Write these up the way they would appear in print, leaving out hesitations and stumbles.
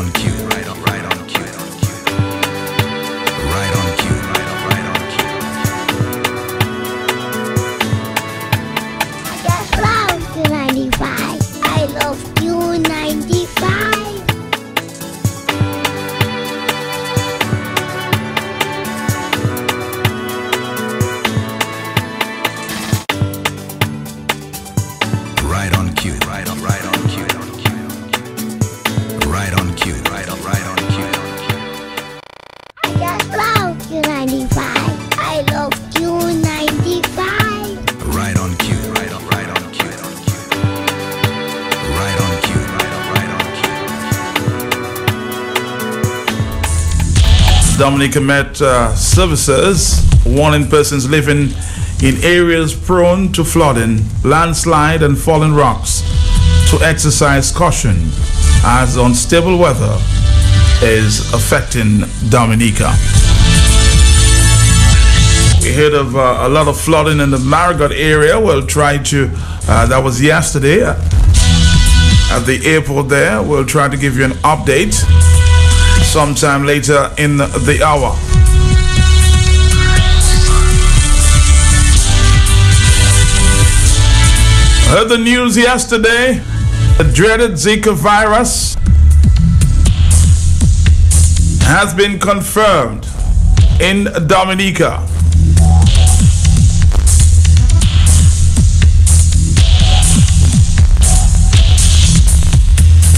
on cue, right on cue, right on cue, right on cue. Just love Q95. I love Q95. Right on cue, right on cue, right on cue, right on cue. I just love Q95. I love Q95. Right on cue, right on cue, right on cue, right on cue. Dominica Met Services warning persons living in areas prone to flooding, landslide and fallen rocks to exercise caution as unstable weather is affecting Dominica. We heard of a lot of flooding in the Marigot area. We'll try to, that was yesterday at the airport there. We'll try to give you an update sometime later in the hour. Heard the news yesterday, the dreaded Zika virus has been confirmed in Dominica.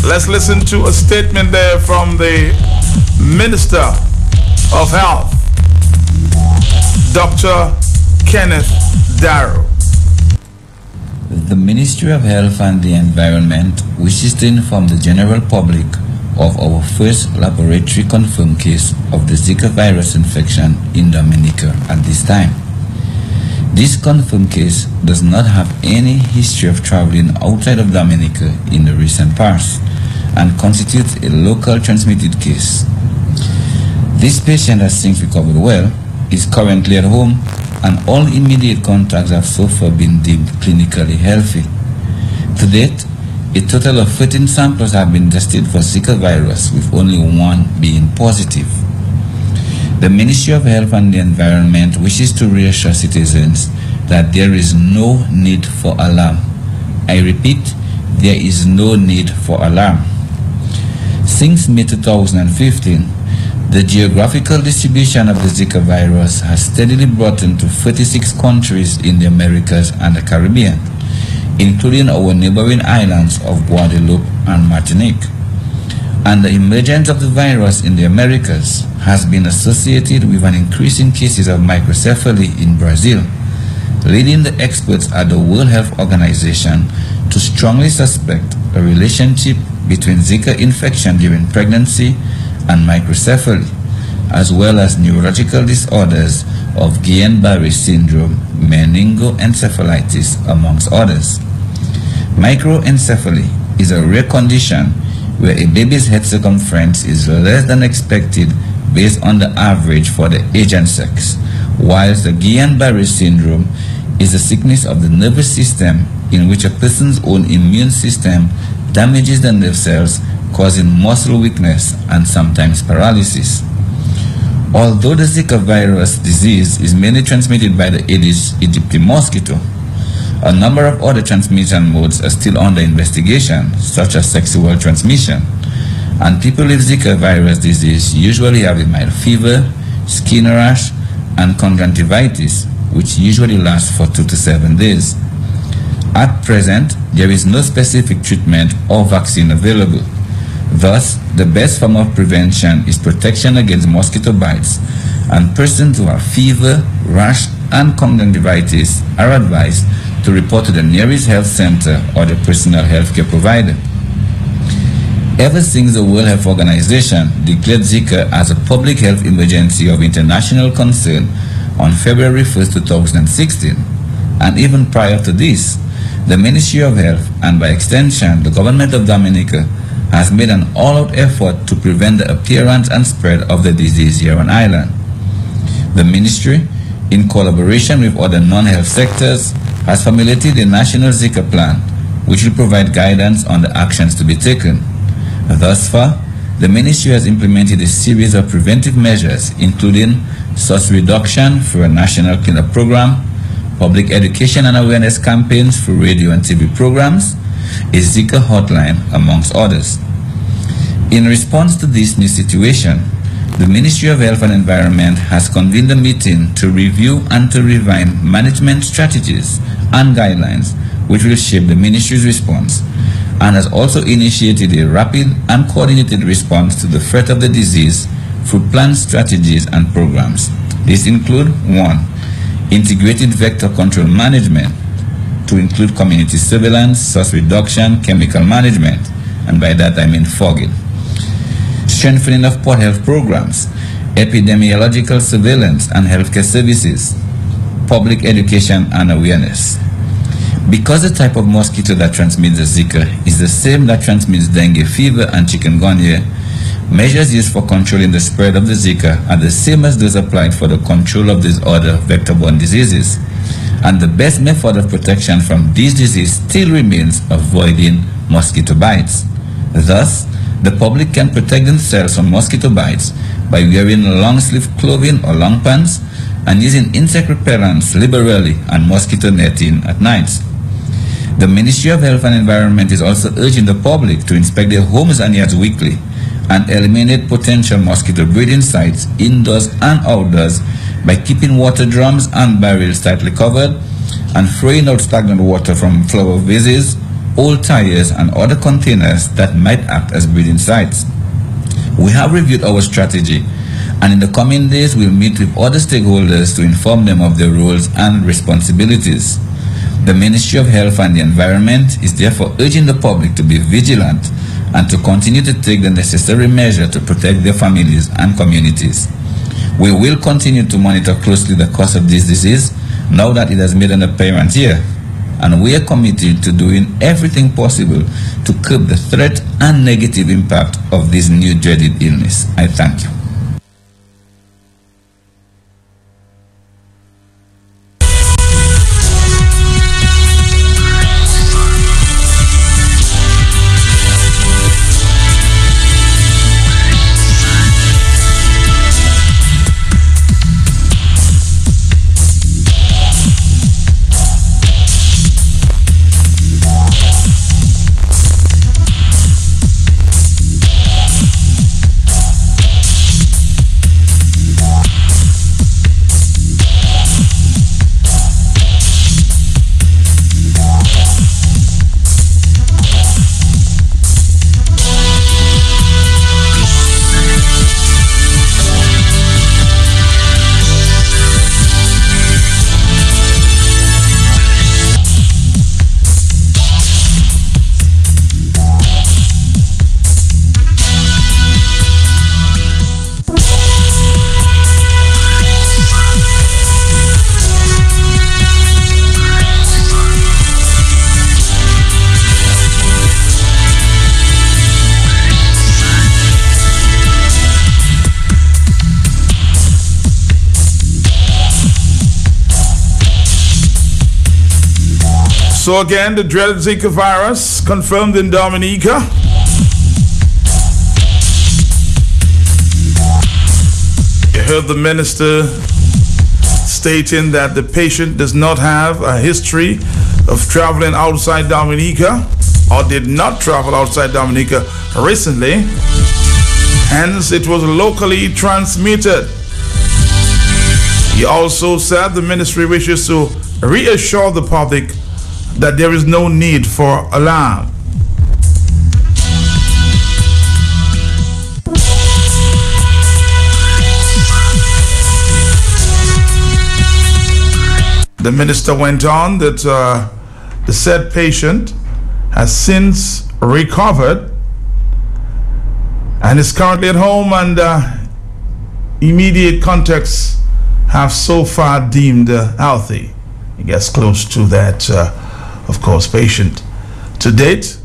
Let's listen to a statement there from the Minister of Health, Dr. Kenneth Darrow. The Ministry of Health and the Environment wishes to inform the general public of our first laboratory confirmed case of the Zika virus infection in Dominica at this time. This confirmed case does not have any history of traveling outside of Dominica in the recent past and constitutes a local transmitted case. This patient has since recovered well, is currently at home, and all immediate contacts have so far been deemed clinically healthy. To date, a total of 13 samples have been tested for Zika virus, with only one being positive. The Ministry of Health and the Environment wishes to reassure citizens that there is no need for alarm. I repeat, there is no need for alarm. Since May 2015, the geographical distribution of the Zika virus has steadily broadened to 36 countries in the Americas and the Caribbean, including our neighboring islands of Guadeloupe and Martinique. And the emergence of the virus in the Americas has been associated with an increase in cases of microcephaly in Brazil, leading the experts at the World Health Organization to strongly suspect a relationship between Zika infection during pregnancy and microcephaly, as well as neurological disorders of Guillain-Barré syndrome, meningoencephalitis, amongst others. Microencephaly is a rare condition where a baby's head circumference is less than expected based on the average for the age and sex, whilst the Guillain-Barré syndrome is a sickness of the nervous system in which a person's own immune system damages the nerve cells, causing muscle weakness and sometimes paralysis. Although the Zika virus disease is mainly transmitted by the Aedes aegypti mosquito, a number of other transmission modes are still under investigation, such as sexual transmission, and people with Zika virus disease usually have a mild fever, skin rash, and conjunctivitis, which usually lasts for 2 to 7 days. At present, there is no specific treatment or vaccine available. Thus, the best form of prevention is protection against mosquito bites, and persons who have fever, rash, and conjunctivitis are advised to report to the nearest health center or the personal health care provider. Ever since the World Health Organization declared Zika as a public health emergency of international concern on February 1, 2016, and even prior to this, the Ministry of Health, and by extension the government of Dominica, has made an all-out effort to prevent the appearance and spread of the disease here on island. The ministry, in collaboration with other non-health sectors, has formulated a national Zika plan, which will provide guidance on the actions to be taken. Thus far, the ministry has implemented a series of preventive measures, including source reduction through a national cleanup program, public education and awareness campaigns through radio and TV programs, a Zika hotline, amongst others. In response to this new situation, the Ministry of Health and Environment has convened a meeting to review and to refine management strategies and guidelines which will shape the ministry's response, and has also initiated a rapid and coordinated response to the threat of the disease through planned strategies and programs. These include 1. Integrated vector control management to include community surveillance, source reduction, chemical management, and by that I mean fogging. Strengthening of port health programs, epidemiological surveillance and healthcare services, public education and awareness. Because the type of mosquito that transmits the Zika is the same that transmits dengue fever and chikungunya, measures used for controlling the spread of the Zika are the same as those applied for the control of these other vector-borne diseases. And the best method of protection from these diseases still remains avoiding mosquito bites. Thus, the public can protect themselves from mosquito bites by wearing long-sleeve clothing or long pants and using insect repellents liberally and mosquito netting at night. The Ministry of Health and Environment is also urging the public to inspect their homes and yards weekly and eliminate potential mosquito breeding sites indoors and outdoors by keeping water drums and barrels tightly covered and throwing out stagnant water from flower vases, old tires and other containers that might act as breeding sites. We have reviewed our strategy, and in the coming days we'll meet with other stakeholders to inform them of their roles and responsibilities. The Ministry of Health and the Environment is therefore urging the public to be vigilant and to continue to take the necessary measure to protect their families and communities. We will continue to monitor closely the cause of this disease now that it has made an appearance here, and we are committed to doing everything possible to curb the threat and negative impact of this new dreaded illness. I thank you. So again, the dreaded Zika virus confirmed in Dominica. You heard the minister stating that the patient does not have a history of traveling outside Dominica or did not travel outside Dominica recently. Hence, it was locally transmitted. He also said the ministry wishes to reassure the public that there is no need for alarm. The minister went on that the said patient has since recovered and is currently at home, and immediate contacts have so far deemed healthy. He gets close to that of course, patient. To date,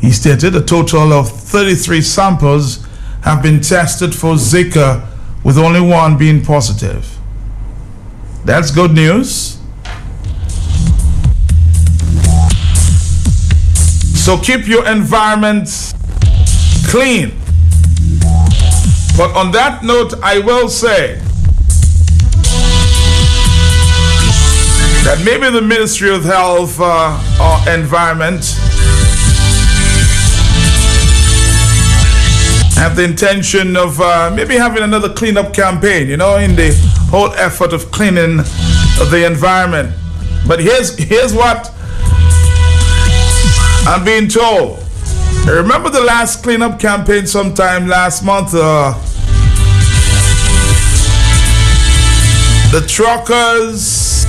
he stated a total of 33 samples have been tested for Zika, with only one being positive. That's good news. So keep your environment clean. But on that note, I will say that maybe the Ministry of Health or Environment have the intention of maybe having another cleanup campaign, you know, in the whole effort of cleaning the environment. But here's what I'm being told. Remember the last cleanup campaign sometime last month? The truckers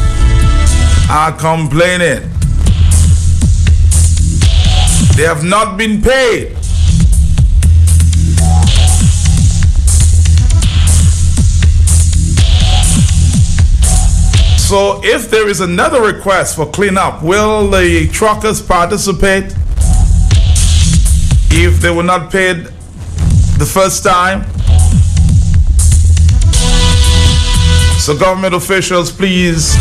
are complaining. They have not been paid. So if there is another request for cleanup, will the truckers participate if they were not paid the first time? So government officials, please,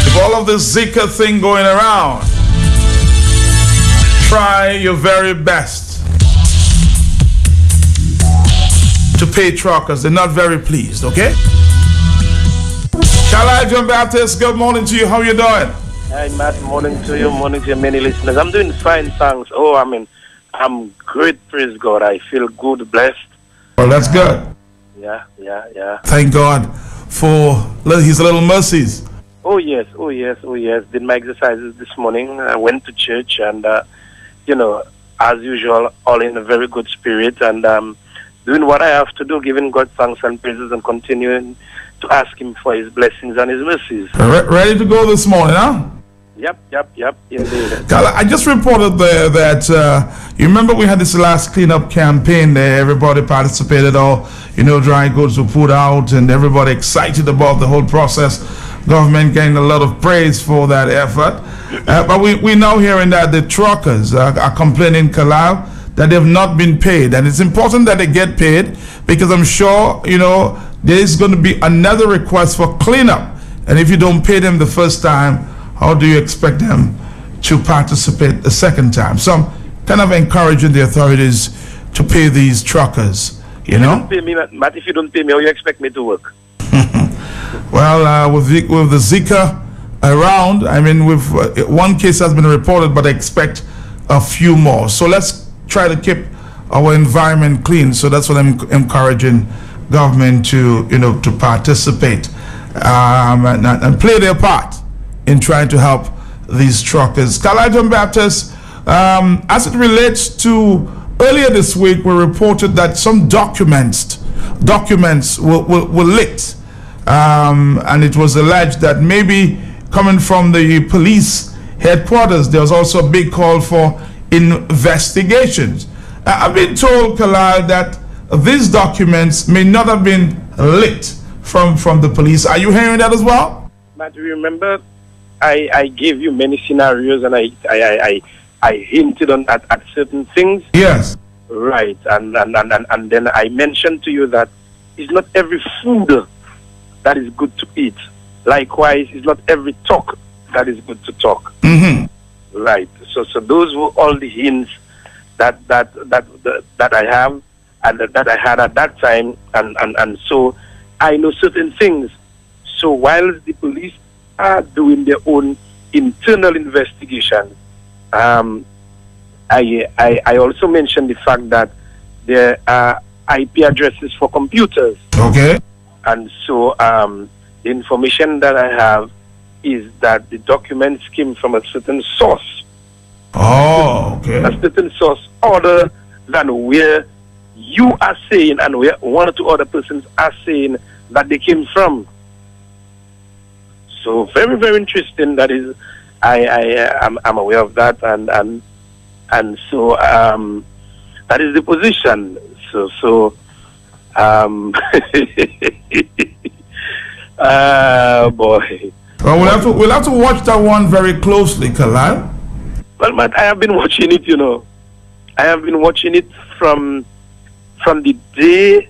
if all of this Zika thing going around, try your very best to pay truckers. They're not very pleased, okay? Kala John Baptist, good morning to you. How you doing? Hi, Matt. Morning to you. Morning to your many listeners. I'm doing fine, thanks. Oh, I'm great. Praise God. I feel good, blessed. Well, that's good. Yeah. Thank God for His little mercies. Oh yes. Did my exercises this morning. I went to church and, as usual, all in a very good spirit and doing what I have to do, giving God thanks and praises and continuing to ask Him for His blessings and His mercies. Ready to go this morning, huh? Yep, indeed. I just reported there that you remember we had this last cleanup campaign there. Everybody participated, all dry goods were put out, and everybody excited about the whole process. Government getting a lot of praise for that effort. But we now hearing that the truckers are complaining, Kalal, that they've not been paid, and it's important that they get paid because I'm sure there is going to be another request for cleanup, and if you don't pay them the first time, how do you expect them to participate the second time? So I'm kind of encouraging the authorities to pay these truckers, you know? If you don't pay me, Matt, if you don't pay me, how you expect me to work? Well, with the Zika around, with one case has been reported, but I expect a few more. So let's try to keep our environment clean. So that's what I'm encouraging government to participate and play their part in trying to help these truckers. Kalajan Baptist, as it relates to earlier this week, we reported that some documents were leaked, and it was alleged that maybe coming from the police headquarters, there was also a big call for investigations. I've been told, Kalal, that these documents may not have been leaked from the police. Are you hearing that as well? Matt, remember I gave you many scenarios and I hinted at certain things. Yes. Right. And then I mentioned to you that it's not every food that is good to eat. Likewise, it's not every talk that is good to talk. Mm-hmm. Right. So those were all the hints that I have and that I had at that time, and so I know certain things. So while the police are doing their own internal investigation, I also mentioned the fact that there are IP addresses for computers. Okay. And so the information that I have is that the documents came from a certain source. Oh, okay. A certain source other than where you are saying and where one or two other persons are saying that they came from. So very, very interesting. That is, I'm aware of that, and so that is the position. So boy. Well, we'll have to watch that one very closely, Kalal. Well, Matt, I have been watching it. I have been watching it from the day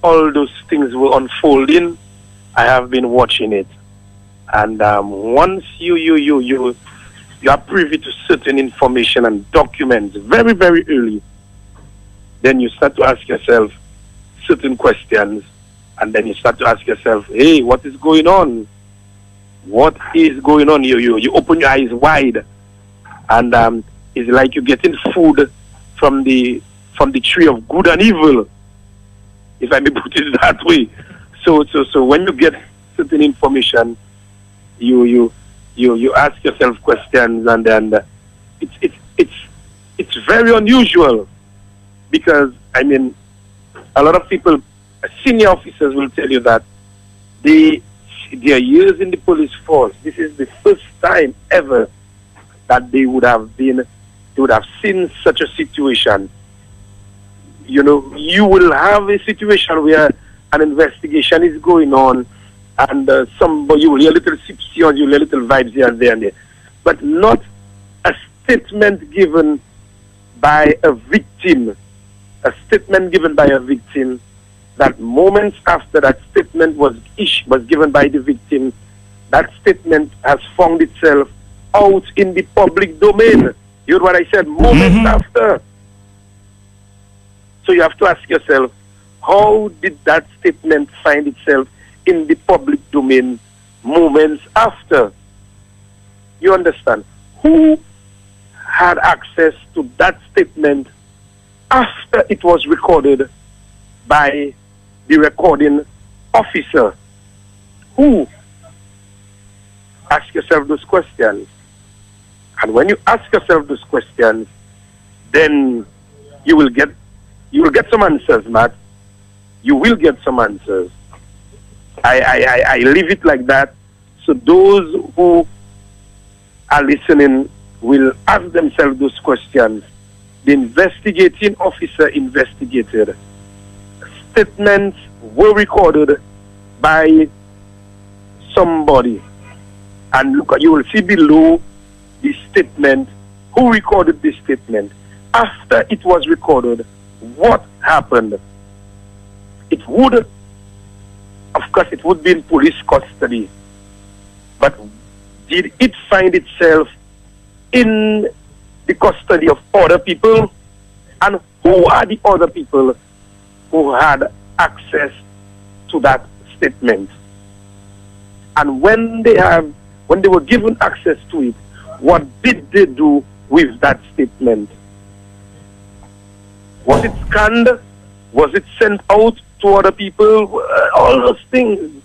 all those things were unfolding. I have been watching it. And once you you are privy to certain information and documents very, very early, then you start to ask yourself certain questions, and then you start to ask yourself, hey, what is going on? What is going on? You open your eyes wide, and it's like you're getting food from the tree of good and evil, if I may put it that way. So when you get certain information, you ask yourself questions, and then it's very unusual, because I mean, a lot of people, senior officers, will tell you that their years in the police force, this is the first time ever that they would have seen such a situation. You know, you will have a situation where an investigation is going on, and somebody, you will hear little sips here, you will hear little vibes here and there and there, but not a statement given by a victim. A statement given by a victim that moments after that statement was given by the victim, that statement has found itself out in the public domain. You heard what I said? Moments after. So you have to ask yourself, how did that statement find itself in the public domain moments after? You understand? Who had access to that statement after it was recorded by the recording officer? Who? Ask yourself those questions. And when you ask yourself those questions, then you will get some answers, Matt. You will get some answers. I leave it like that. So those who are listening will ask themselves those questions. The investigating officer investigated. Statements were recorded by somebody. And look, you will see below the statement, who recorded this statement. After it was recorded, what happened? It would, of course, it would be in police custody. But did it find itself in the custody of other people? And who are the other people who had access to that statement? And when they were given access to it, what did they do with that statement? Was it scanned? Was it sent out to other people? All those things.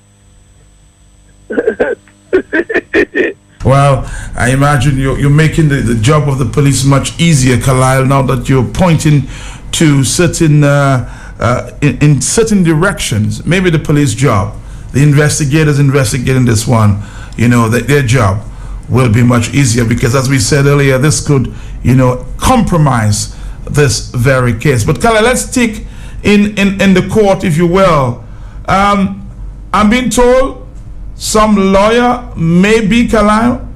Well, I imagine you're making the job of the police much easier, Carlisle, now that you're pointing to certain in certain directions. Maybe the police job, the investigators investigating this one, you know, their job will be much easier, because as we said earlier, this could, you know, compromise this very case. But Carlisle, let's take in the court, if you will. I'm being told some lawyer maybe, Carlisle,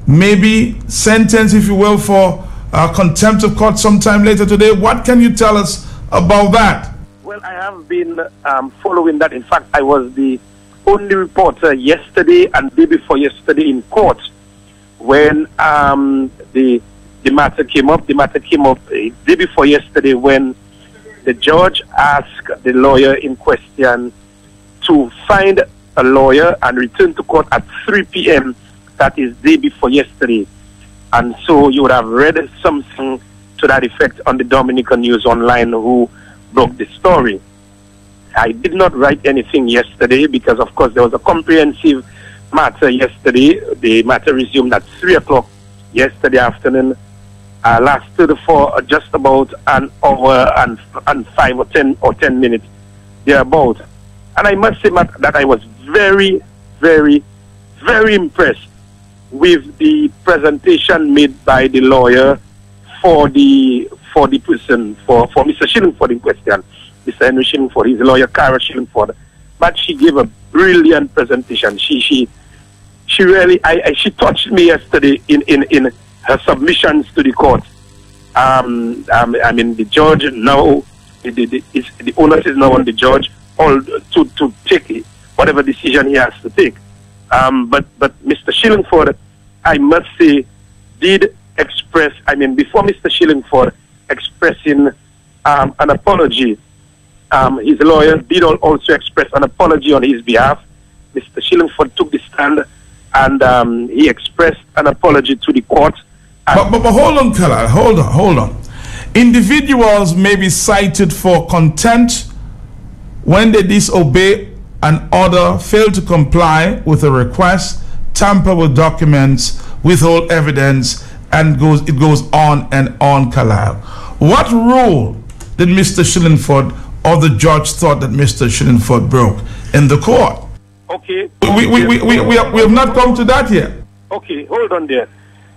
maybe sentenced, if you will, for contempt of court sometime later today. What can you tell us about that? Well, I have been following that. In fact, I was the only reporter yesterday and day before yesterday in court when the matter came up. The matter came up the day before yesterday when the judge asked the lawyer in question to find a lawyer and return to court at 3 p.m. That is day before yesterday. And so you would have read something to that effect on the Dominican News Online, who broke the story. I did not write anything yesterday because, of course, there was a comprehensive matter yesterday. The matter resumed at 3 o'clock yesterday afternoon, lasted for just about an hour and 5 or 10 minutes thereabout. And I must say, Matt, that I was very, very, very impressed with the presentation made by the lawyer for the person, for Mr. Shillingford in question, Mr. Henry Shillingford, his lawyer, Cara Shillingford. But she gave a brilliant presentation. She really, she touched me yesterday in her submissions to the court. I mean, the judge now, the onus is now on the judge to take whatever decision he has to take. But Mr. Shillingford I must say, did express, before Mr. Shillingford expressing an apology, his lawyer did also express an apology on his behalf. Mr. Shillingford took the stand and he expressed an apology to the court. But hold on, Kala, hold on. Individuals may be cited for contempt when they disobey an order, fail to comply with a request, tamper with documents, withhold evidence, and it goes on and on, Kala. What rule did Mr. Shillingford or the judge thought that Mr. Shillingford broke in the court? Okay. We have not come to that yet. Okay, hold on there.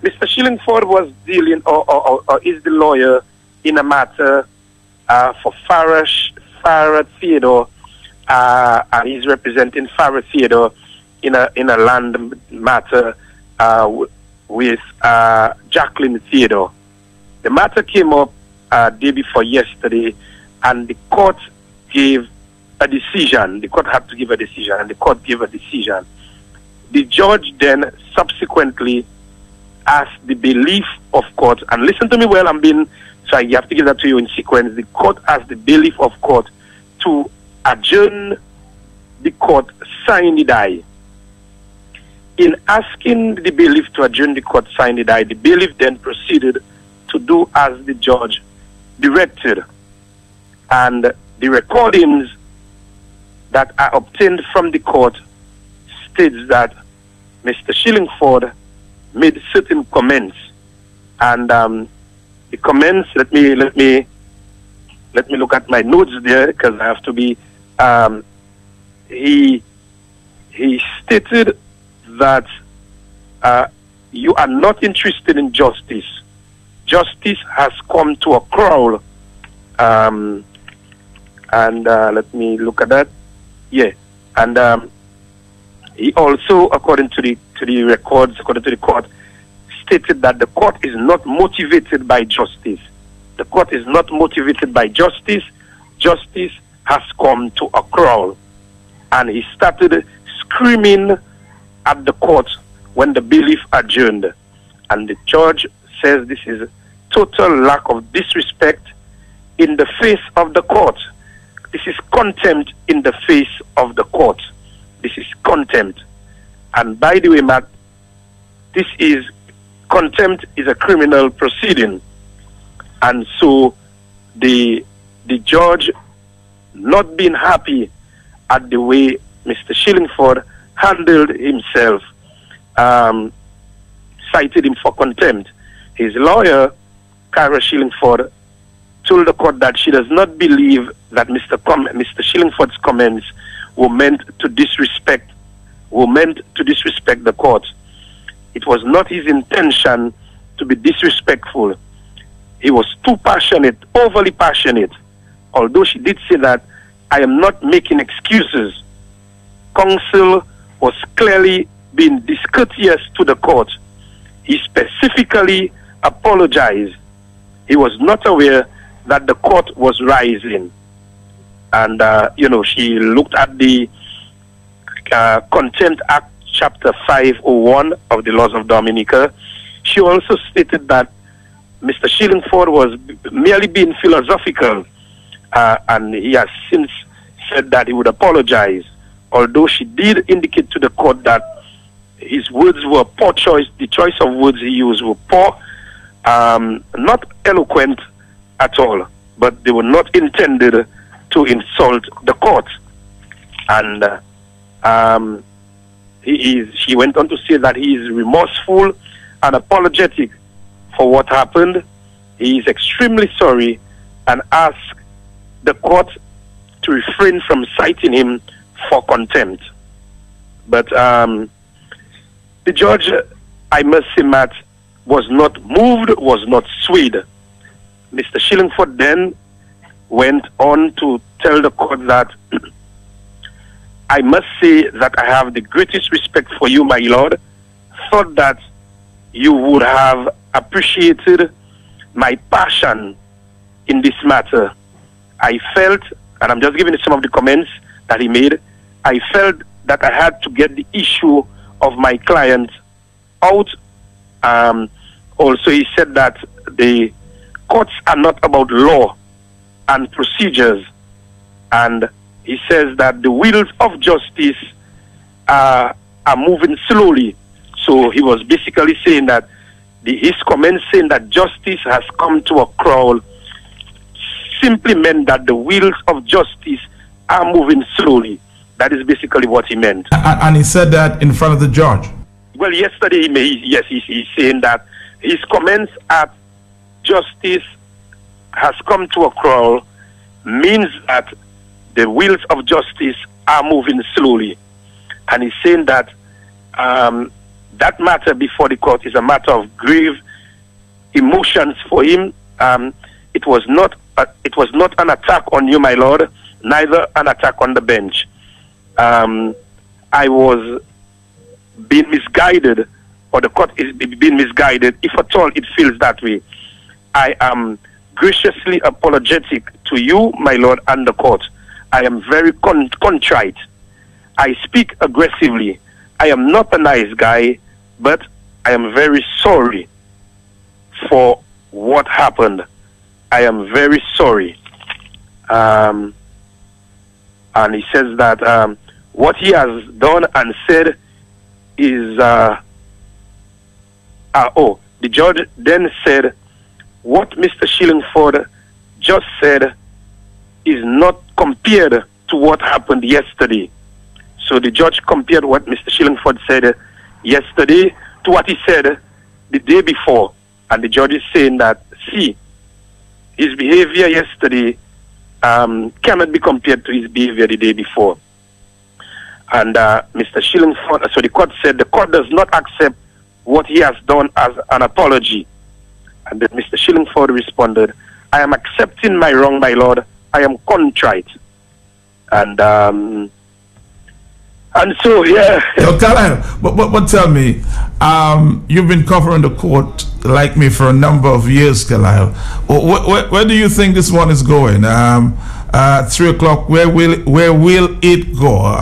Mr. Shillingford was dealing or is the lawyer in a matter for Farah Theodore, and he's representing Farah Theodore in a land matter with Jacqueline Theodore. The matter came up day before yesterday, and the court gave a decision. The court had to give a decision, and the court gave a decision. The judge then subsequently asked the bailiff of court, and listen to me well, so I have to give that to you in sequence. The court asked the bailiff of court to adjourn the court sine die. In asking the bailiff to adjourn the court sine die, the bailiff then proceeded to do as the judge directed. And the recordings that are obtained from the court states that Mr. Shillingford made certain comments, and the comments. Let me look at my notes there, because I have to be. He stated that you are not interested in justice. Justice has come to a crawl. And let me look at that. Yeah, and he also, according to the records, according to the court, stated that the court is not motivated by justice. The court is not motivated by justice. Justice has come to a crawl. And he started screaming at the court when the bailiff adjourned. And the judge says this is total lack of disrespect in the face of the court. This is contempt in the face of the court. This is contempt. And by the way, Matt, this is contempt is a criminal proceeding. And so the judge, not being happy at the way Mr. Shillingford handled himself, cited him for contempt. His lawyer, Cara Shillingford, told the court that she does not believe that Mr. Shillingford's comments were meant to disrespect the court. It was not his intention to be disrespectful. He was too passionate, overly passionate. Although she did say that, I am not making excuses. Counsel was clearly being discourteous to the court. He specifically apologized. He was not aware that the court was rising. And, she looked at the Contempt Act, Chapter 501 of the Laws of Dominica. She also stated that Mr. Shillingford was merely being philosophical, and he has since said that he would apologize, although she did indicate to the court that his words were poor choice. The choice of words he used were poor, not eloquent at all, but they were not intended to insult the court. And she went on to say that he is remorseful and apologetic for what happened. He is extremely sorry and asked the court to refrain from citing him for contempt. But the judge, I must say, Matt, was not moved, was not swayed. Mr. Shillingford then went on to tell the court that I must say that I have the greatest respect for you, my lord. Thought that you would have appreciated my passion in this matter. I felt, and I'm just giving you some of the comments that he made, I felt that I had to get the issue of my client out Also, he said that the courts are not about law and procedures, and he says that the wheels of justice are moving slowly. So he was basically saying that his comments saying that justice has come to a crawl simply meant that the wheels of justice are moving slowly. That is basically what he meant. And he said that in front of the judge? Well, yesterday, he's saying that his comments at justice has come to a crawl means that the wheels of justice are moving slowly. And he's saying that that matter before the court is a matter of grave emotions for him. It was not an attack on you, my lord, neither an attack on the bench. I was being misguided, or the court is being misguided, if at all it feels that way. I am graciously apologetic to you, my lord, and the court. I am very contrite. I speak aggressively. I am not a nice guy, but I am very sorry for what happened. I am very sorry. And he says that what he has done and said is, the judge then said, what Mr. Shillingford just said is not compared to what happened yesterday. So the judge compared what Mr. Shillingford said yesterday to what he said the day before. And the judge is saying that, see, his behavior yesterday cannot be compared to his behavior the day before. And Mr. Shillingford, so the court said the court does not accept what he has done as an apology. And then Mr. Shillingford responded, I am accepting my wrong, my lord. I am contrite. And so, yeah. So, but tell me, you've been covering the court like me for a number of years, Kalil. Where do you think this one is going? 3 o'clock, where will it go?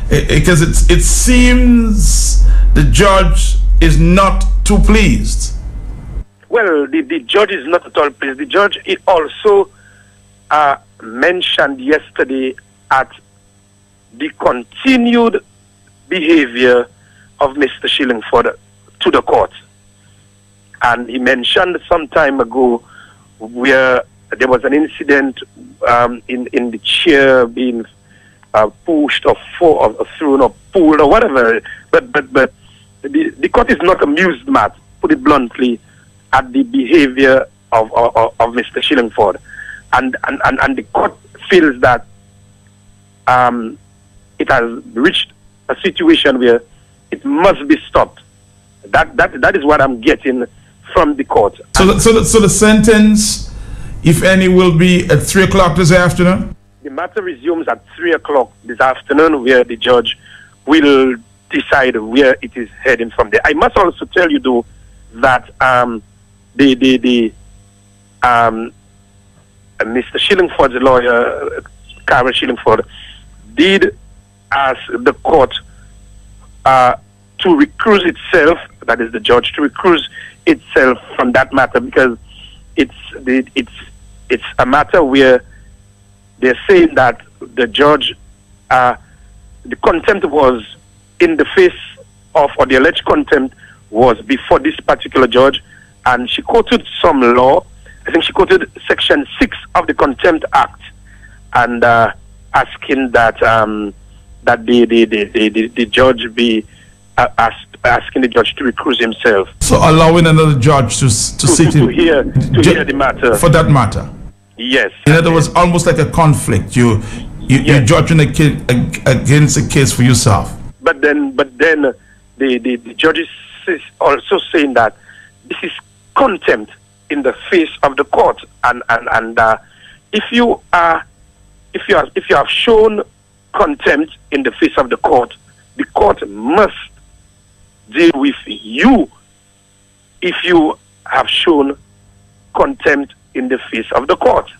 Because it seems the judge is not too pleased. Well, the judge is not at all pleased. The judge also mentioned yesterday at the continued behavior of Mr. Shillingford to the court. And he mentioned some time ago where there was an incident in the chair being pushed or thrown or pulled or whatever. But the court is not amused, Matt, put it bluntly, at the behavior of Mr. Shillingford. And the court feels that it has reached a situation where it must be stopped. That is what I'm getting from the court. So the sentence, if any, will be at 3 o'clock this afternoon? The matter resumes at 3 o'clock this afternoon, where the judge will decide where it is heading from there. I must also tell you, though, that Mr. Shillingford's lawyer, Karen Shillingford, did ask the court to recuse itself, that is the judge, to recuse itself from that matter, because it's a matter where they're saying that the judge, the contempt was in the face of, or the alleged contempt was before this particular judge, and she quoted some law. I think she quoted Section 6 of the Contempt Act, and asking that the judge be asking the judge to recuse himself. So allowing another judge to hear the matter. For that matter. Yes. In other words, almost like a conflict. You're judging against a case for yourself. But then the judge is also saying that this is contempt in the face of the court, and if you have shown contempt in the face of the court must deal with you if you have shown contempt in the face of the court.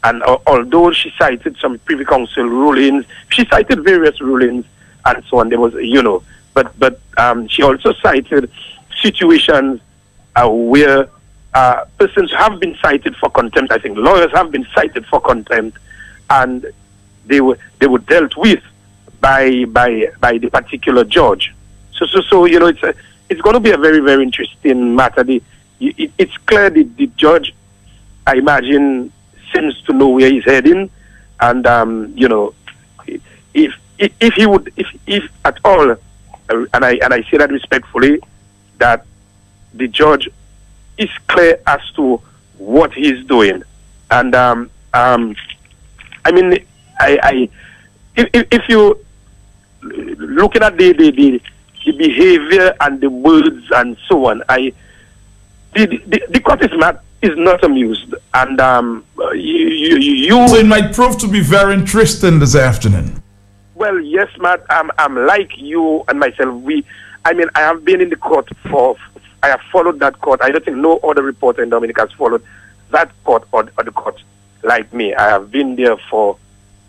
And although she cited some Privy Council rulings, she cited various rulings and so on, there was, but she also cited situations where persons have been cited for contempt. I think lawyers have been cited for contempt, and they were dealt with by the particular judge. So you know, it's going to be a very, very interesting matter. It's clear the judge, I imagine, seems to know where he's heading, and you know, if he would, if at all, and I say that respectfully, that the judge is clear as to what he's doing, and I mean, if you looking at the behavior and the words and so on, the court is not amused, and you. So it might prove to be very interesting this afternoon. Well, yes, Matt. I'm like you and myself. I have been in the court I have followed that court. I don't think no other reporter in Dominica has followed that court or the court like me. I have been there for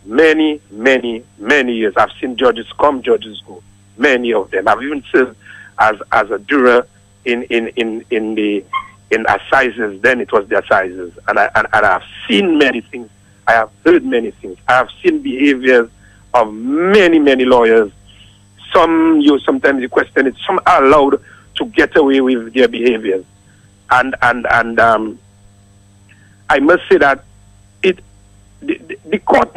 many, many, many years. I've seen judges come, judges go. Many of them. I've even served as a juror in assizes. Then it was the assizes, and I've seen many things. I have heard many things. I have seen behaviors of many, many lawyers. Sometimes you question it. Some are allowed to get away with their behaviors, and I must say that the court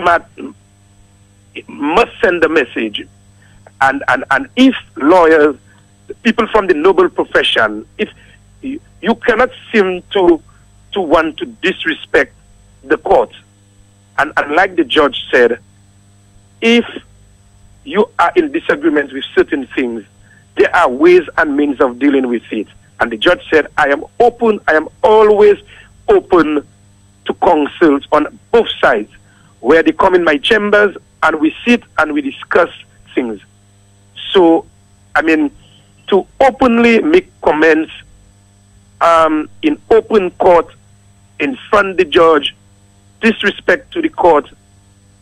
must send a message, and if lawyers, people from the noble profession, if you cannot seem to want to disrespect the court, and like the judge said, if you are in disagreement with certain things, there are ways and means of dealing with it. And the judge said, I am always open to counsels on both sides, where they come in my chambers and we sit and we discuss things. So, I mean, to openly make comments in open court, in front of the judge, disrespect to the court,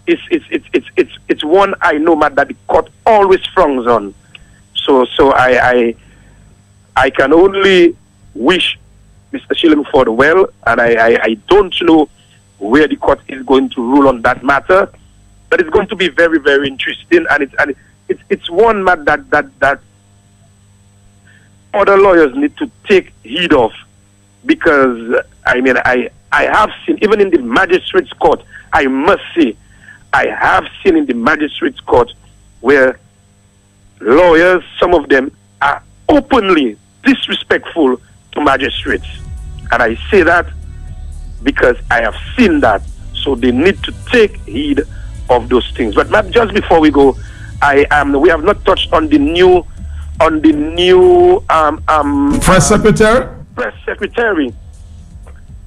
it's one I know, Matt, that the court always frowns on. So I can only wish Mr. Shillingford well, and I don't know where the court is going to rule on that matter, but it's going to be very, very interesting, and it's one matter that other lawyers need to take heed of, because I mean I have seen, even in the magistrate's court, I must say, I have seen in the magistrate's court where lawyers, some of them, are openly disrespectful to magistrates. And I say that because I have seen that. So they need to take heed of those things. But Matt, just before we go, we have not touched on the new press secretary. Press secretary.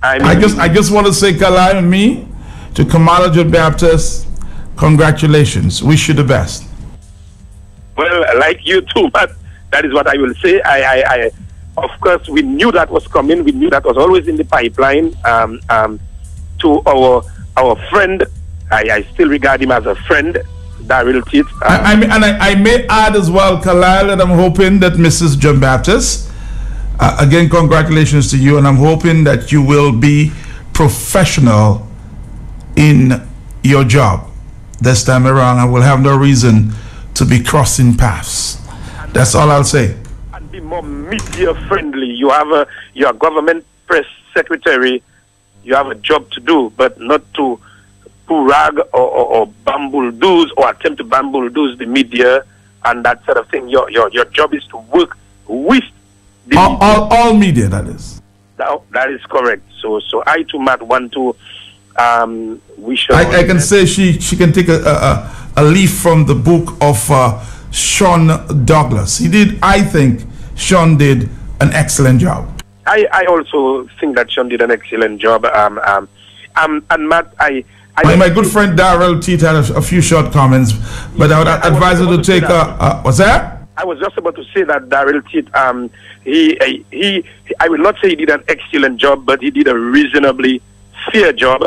I just want to say, Kalai and me, to Kamala Jude Baptist, congratulations. Wish you the best. Well, like you too, but that is what I will say. I of course, we knew that was coming. We knew that was always in the pipeline. To our friend, I still regard him as a friend, Daryl Teet. I may add as well, Kalal, that I'm hoping that Mrs. John Baptist, again, congratulations to you, and I'm hoping that you will be professional in your job this time around, and will have no reason to be crossing paths. That's all I'll say. And be more media friendly. You're a government press secretary. You have a job to do, but not to rag or bamboozle or attempt to bamboozle the media and that sort of thing. Your job is to work with the all media. That is. That is correct. So I too, Matt, want to wish her. I can say she can take a leaf from the book of Sean Douglas. I think Sean did an excellent job. I also think that Sean did an excellent job. And Matt, my good friend Daryl Teet had a few short comments, but I would advise her to take what's that? I was just about to say that Daryl Teet, I will not say he did an excellent job, but he did a reasonably fair job.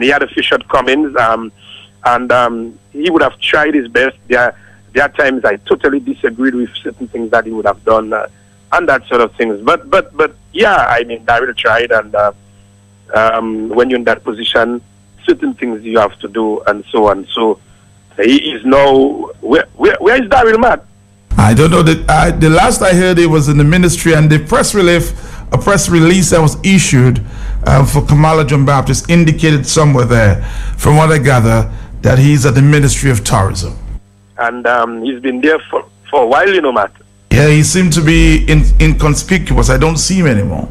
He had a few shortcomings, and he would have tried his best. There there are times I totally disagreed with certain things that he would have done and that sort of things. But yeah, I mean, Daryl tried, and when you're in that position, certain things you have to do, and so on. So he is now, where is Daryl, Matt? I don't know. The last I heard, it was in the ministry, and the press release that was issued for Kamala John Baptist indicated somewhere there, from what I gather, that he's at the Ministry of Tourism. And he's been there for a while, you know, Matt. Yeah, he seemed to be inconspicuous. I don't see him anymore.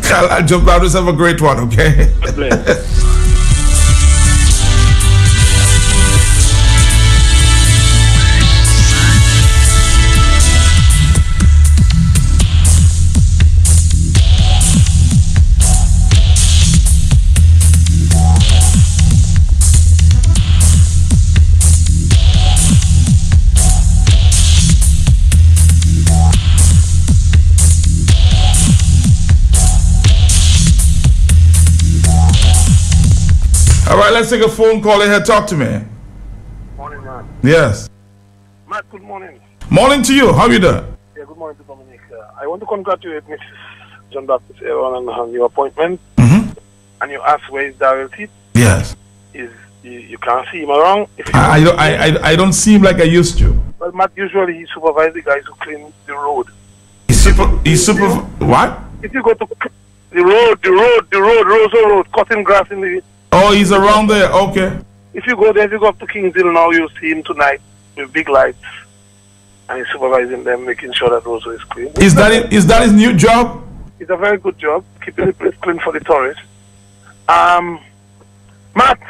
Kamala John Baptist, have a great one, okay? God bless. All right, let's take a phone call here. Talk to me. Morning, Matt. Yes. Matt, good morning. Morning to you. How you doing? Yeah, good morning to Dominic. I want to congratulate Mrs. John Baptist on your appointment. Mm-hmm. And you asked where is Daryl Teeth. Yes. You can't see him around. I don't see him like I used to. Well, Matt, usually he supervises the guys who clean the road. What? If you go to the road, cutting grass in the... Oh, he's around there. Okay. If you go there, if you go up to Kingsville now, you'll see him tonight with big lights. And he's supervising them, making sure that road is clean. Is that his new job? It's a very good job, keeping the place clean for the tourists. Matt.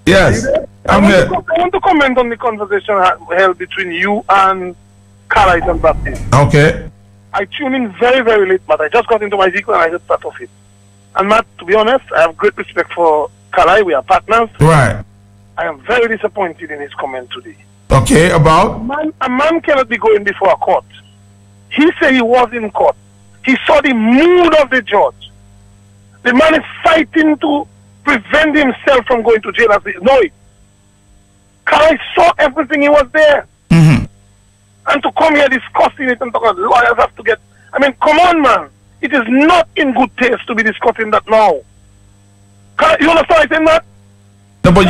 Yes. I'm here. I want to comment on the conversation held between you and Carla John Baptist. Okay. I tuned in very, very late, but I just got into my vehicle and I heard part of it. And Matt, to be honest, I have great respect for Kalai. We are partners. Right. I am very disappointed in his comment today. Okay, about? A man cannot be going before a court. He said he was in court. He saw the mood of the judge. The man is fighting to prevent himself from going to jail as he know it. Kalai saw everything, he was there. Mm-hmm. And to come here discussing it and talk about lawyers have to get... I mean, come on, man. It is not in good taste to be discussing that now. You understand what I'm saying, that? No, but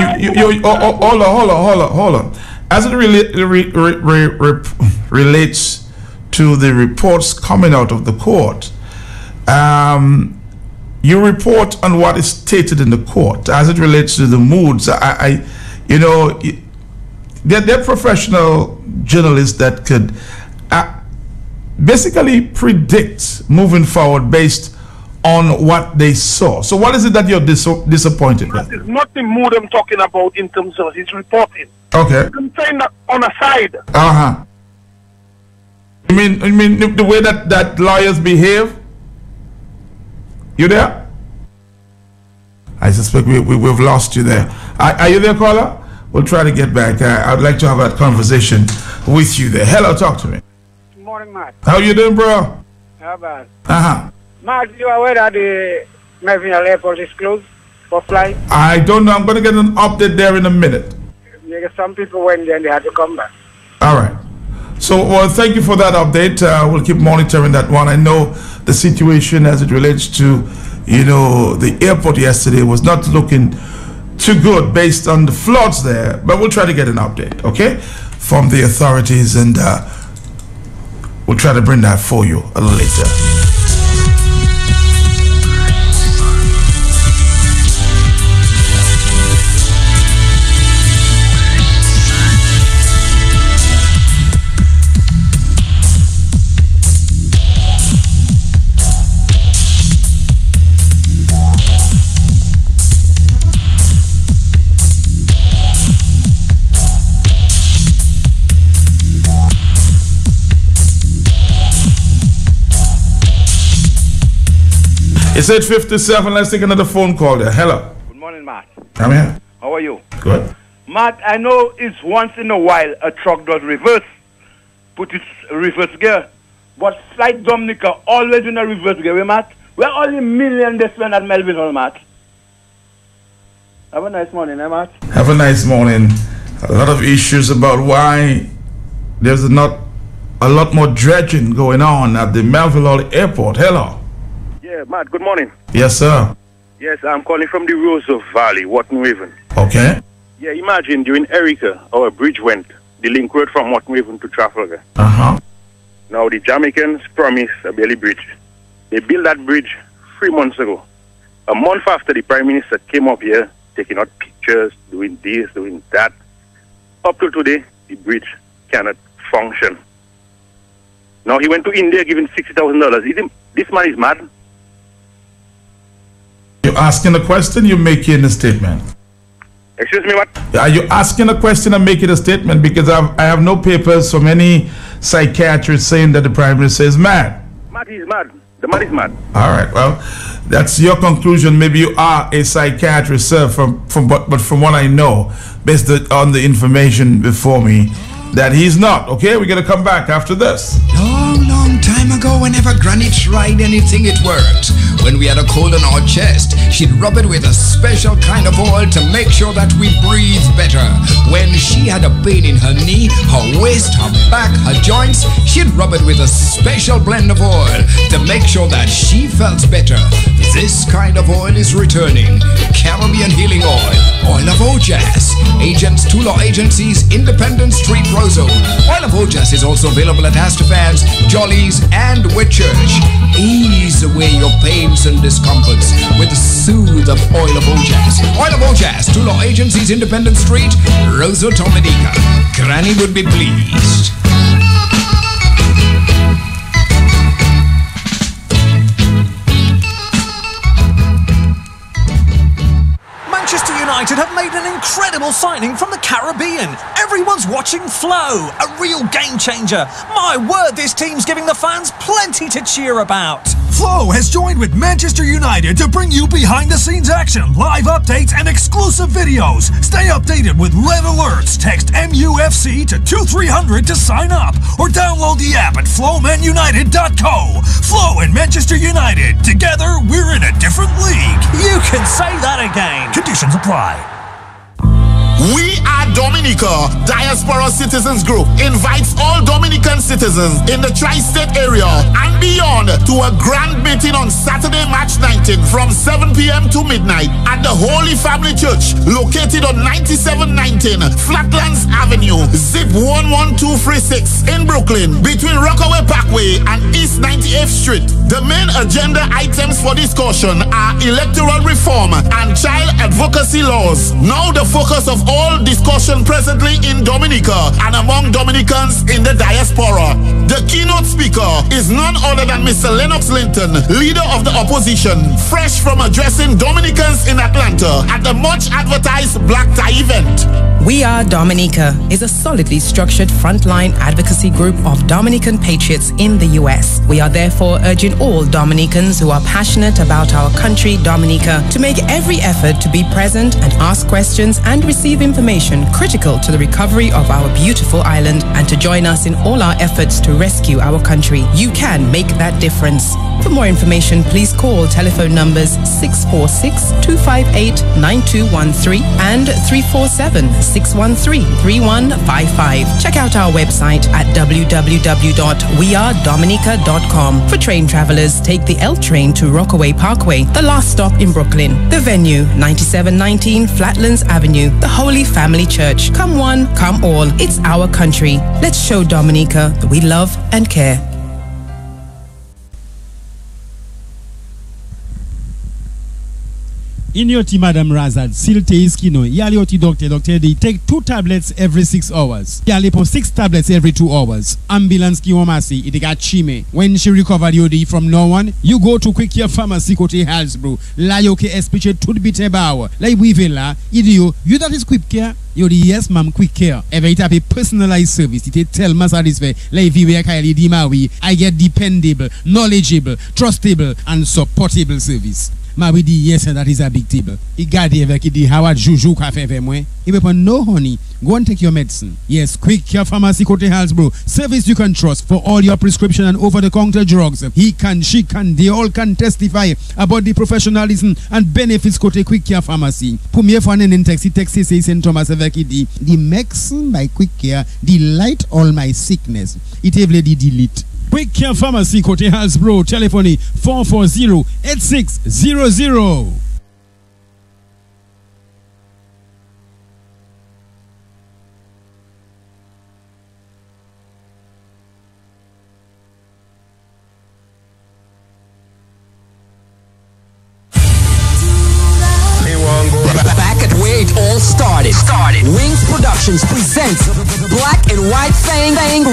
hold on. As it relates to the reports coming out of the court, you report on what is stated in the court as it relates to the moods. They're professional journalists that could basically predict moving forward based on what they saw. So what is it that you're disappointed with? It's not the mood I'm talking about in terms of his reporting. Okay. I'm saying that on a side. Uh-huh. You mean the way that lawyers behave? You there? I suspect we've lost you there. Are you there, caller? We'll try to get back. I'd like to have that conversation with you there. Hello, talk to me. Good morning, Matt. How you doing, bro? How bad? Uh-huh. Matt, you are aware that the Melville Airport is closed for flight? I don't know. I'm going to get an update there in a minute. Yeah, some people went there and they had to come back. All right. So, well, thank you for that update. We'll keep monitoring that one. I know the situation as it relates to, the airport yesterday was not looking too good based on the floods there. But we'll try to get an update, okay, from the authorities, and we'll try to bring that for you a little later. It's 8:57. Let's take another phone call there. Hello. Good morning, Matt. I'm here. How are you? Good. Matt, I know it's once in a while a truck does put its reverse gear. But Flight Dominica always in a reverse gear, Matt. Where all the million they spend at Melville, Matt? Have a nice morning, Matt. Have a nice morning A lot of issues about why there's not a lot more dredging going on at the Melville Airport. Hello. Yeah, Matt, good morning. Yes, sir. Yes, I'm calling from the Roosevelt Valley, Wharton Raven. Okay. Yeah, imagine during Erica, our bridge went, the link road from Wharton Raven to Trafalgar. Uh-huh. Now the Jamaicans promised a Bailey Bridge. They built that bridge 3 months ago. A month after the Prime Minister came up here, taking out pictures, doing this, doing that. Up to today, the bridge cannot function. Now he went to India giving $60,000. This man is mad. You're asking a question, you're making a statement. Excuse me, what? Are you asking a question and making a statement? Because I have no papers from any psychiatrist saying that the Prime Minister is mad. Matt is mad. The man is mad. All right, well, that's your conclusion. Maybe you are a psychiatrist, sir, but from what I know, based on the information before me, that he's not. Okay, we're going to come back after this. Long time ago, whenever Granny tried anything, it worked. When we had a cold in our chest, she'd rub it with a special kind of oil to make sure that we breathe better. When she had a pain in her knee, her waist, her back, her joints, she'd rub it with a special blend of oil to make sure that she felt better. This kind of oil is returning. Caribbean Healing Oil. Oil of Ojas. Agents, two-law agencies, Independent Street, Roseau. Oil of Ojas is also available at Astafans, Jollies, and Whitchurch. Ease away your pains and discomforts with the soothe of Oil of Ojas. Oil of Ojas, two-law agencies, Independent Street, Roseau, Dominica. Granny would be pleased. Manchester United have made an incredible signing from the Caribbean. Everyone's watching Flo, a real game changer. My word, this team's giving the fans plenty to cheer about. Flo has joined with Manchester United to bring you behind-the-scenes action, live updates, and exclusive videos. Stay updated with red alerts. Text MUFC to 2300 to sign up, or download the app at flowmanunited.co. Flo and Manchester United, together we're in a different league. You can say that again. Conditions apply. We are Dominica. Diaspora Citizens Group invites all Dominican citizens in the tri-state area and beyond to a grand meeting on Saturday, March 19 from 7 p.m. to midnight at the Holy Family Church located on 9719 Flatlands Avenue, zip 11236 in Brooklyn between Rockaway Parkway and East 98th Street. The main agenda items for discussion are electoral reform and child advocacy laws. Now the focus of all discussion presently in Dominica and among Dominicans in the diaspora. The keynote speaker is none other than Mr. Lennox Linton, leader of the opposition, fresh from addressing Dominicans in Atlanta at the much advertised Black Tie event. We Are Dominica is a solidly structured frontline advocacy group of Dominican patriots in the US. We are therefore urging all Dominicans who are passionate about our country, Dominica, to make every effort to be present and ask questions and receive information critical to the recovery of our beautiful island and to join us in all our efforts to rescue our country. You can make that difference. For more information, please call telephone numbers 646-258-9213 and 347-613-3155. Check out our website at www.wearedominica.com. For train travelers, take the L train to Rockaway Parkway, the last stop in Brooklyn. The venue, 9719 Flatlands Avenue, the Holy Family Church. Come one, come all. It's our country. Let's show Dominica that we love and care. In your tea, Madam Razad, silte iskino, yali oti doctor, they take 2 tablets every 6 hours. Yali po 6 tablets every 2 hours. Ambulance ki wamasi, iti ka chime. When she recovered yodi from no one, you go to Quick Care Pharmacy kote Halsbro. La yo ke espiche tout bite bawa. La wive la, you that is Quick Care? Yodi yes ma'am, Quick Care. Ever it have a personalized service. It tell ma satisfait. La viwe kaili di mawi. I get dependable, knowledgeable, trustable, and supportable service. Ma oui di yes, that is a big table. I gade avec di Howard Joujou ka fe ve mwen. I be pon no honey, Go and take your medicine. Yes, Quick Care Pharmacy Kote Halsbro. Service you can trust for all your prescription and over-the-counter drugs. He can, she can, they all can testify about the professionalism and benefits Kote Quick Care Pharmacy. Premier Fanen in Texas, Texas, St. Thomas Avekidi. The medicine by Quick Care delight all my sickness. It have lady delete. Quick Care Pharmacy Kote Halsbro. Telephone 440-8600. All started. Wings Productions presents Black and White Fang Bang.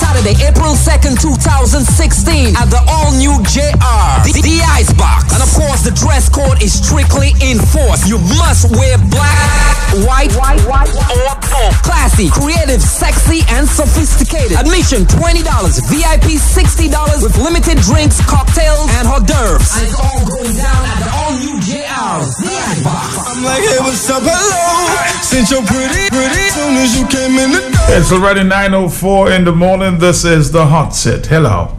Saturday, April 2nd, 2016 at the all-new JR, the Icebox. And of course, the dress code is strictly enforced. You must wear black, white, or gold. Classy, creative, sexy, and sophisticated. Admission $20, VIP $60 with limited drinks, cocktails, and hors d'oeuvres. And it's all going down at the all-new JR, the Icebox. I'm like, hey, what's up, hello? Since you're pretty, soon as you came in the door. It's already 9:04 in the morning. This is the hot set. Hello.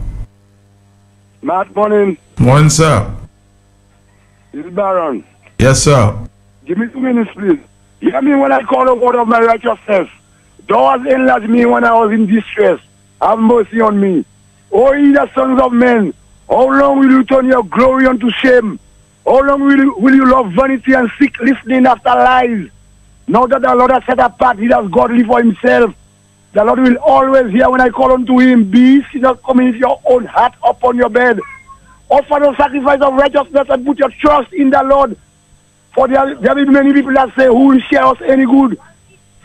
Matt, morning. Morning, sir. This is Baron. Yes, sir. Give me 2 minutes, please. You hear me when I call out of my righteousness? Thou hast enlarged me when I was in distress. Have mercy on me. O ye the sons of men, how long will you turn your glory unto shame? How long will you love vanity and seek listening after lies? Now that the Lord has set apart, he has godly for himself. The Lord will always hear when I call unto him. Be not coming with your own heart upon your bed. Offer the sacrifice of righteousness and put your trust in the Lord. For there will be many people that say, who will share us any good?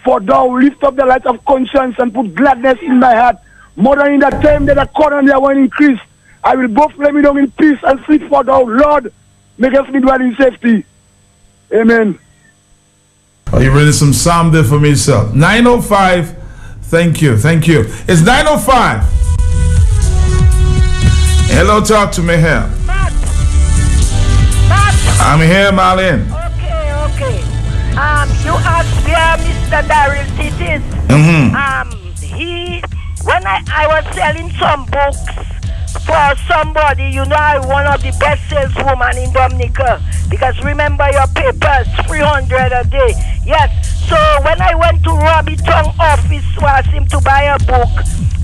For thou lift up the light of conscience and put gladness in my heart. More than in the time that the corn and their wine increase. I will both lay me down in peace and sleep, for thou, Lord, makest me dwell in safety. Amen. Are you reading some psalm there for me, sir? 9:05. Thank you. It's 9:05. Hello, talk to me here. Matt. I'm here, Marlene. Okay. You asked where Mr. Daryl Titt is. When I was selling some books for somebody, you know, I'm one of the best saleswomen in Dominica. Because remember, your papers, 300 a day. Yes. So when I went to Robbie Tongue office to ask him to buy a book,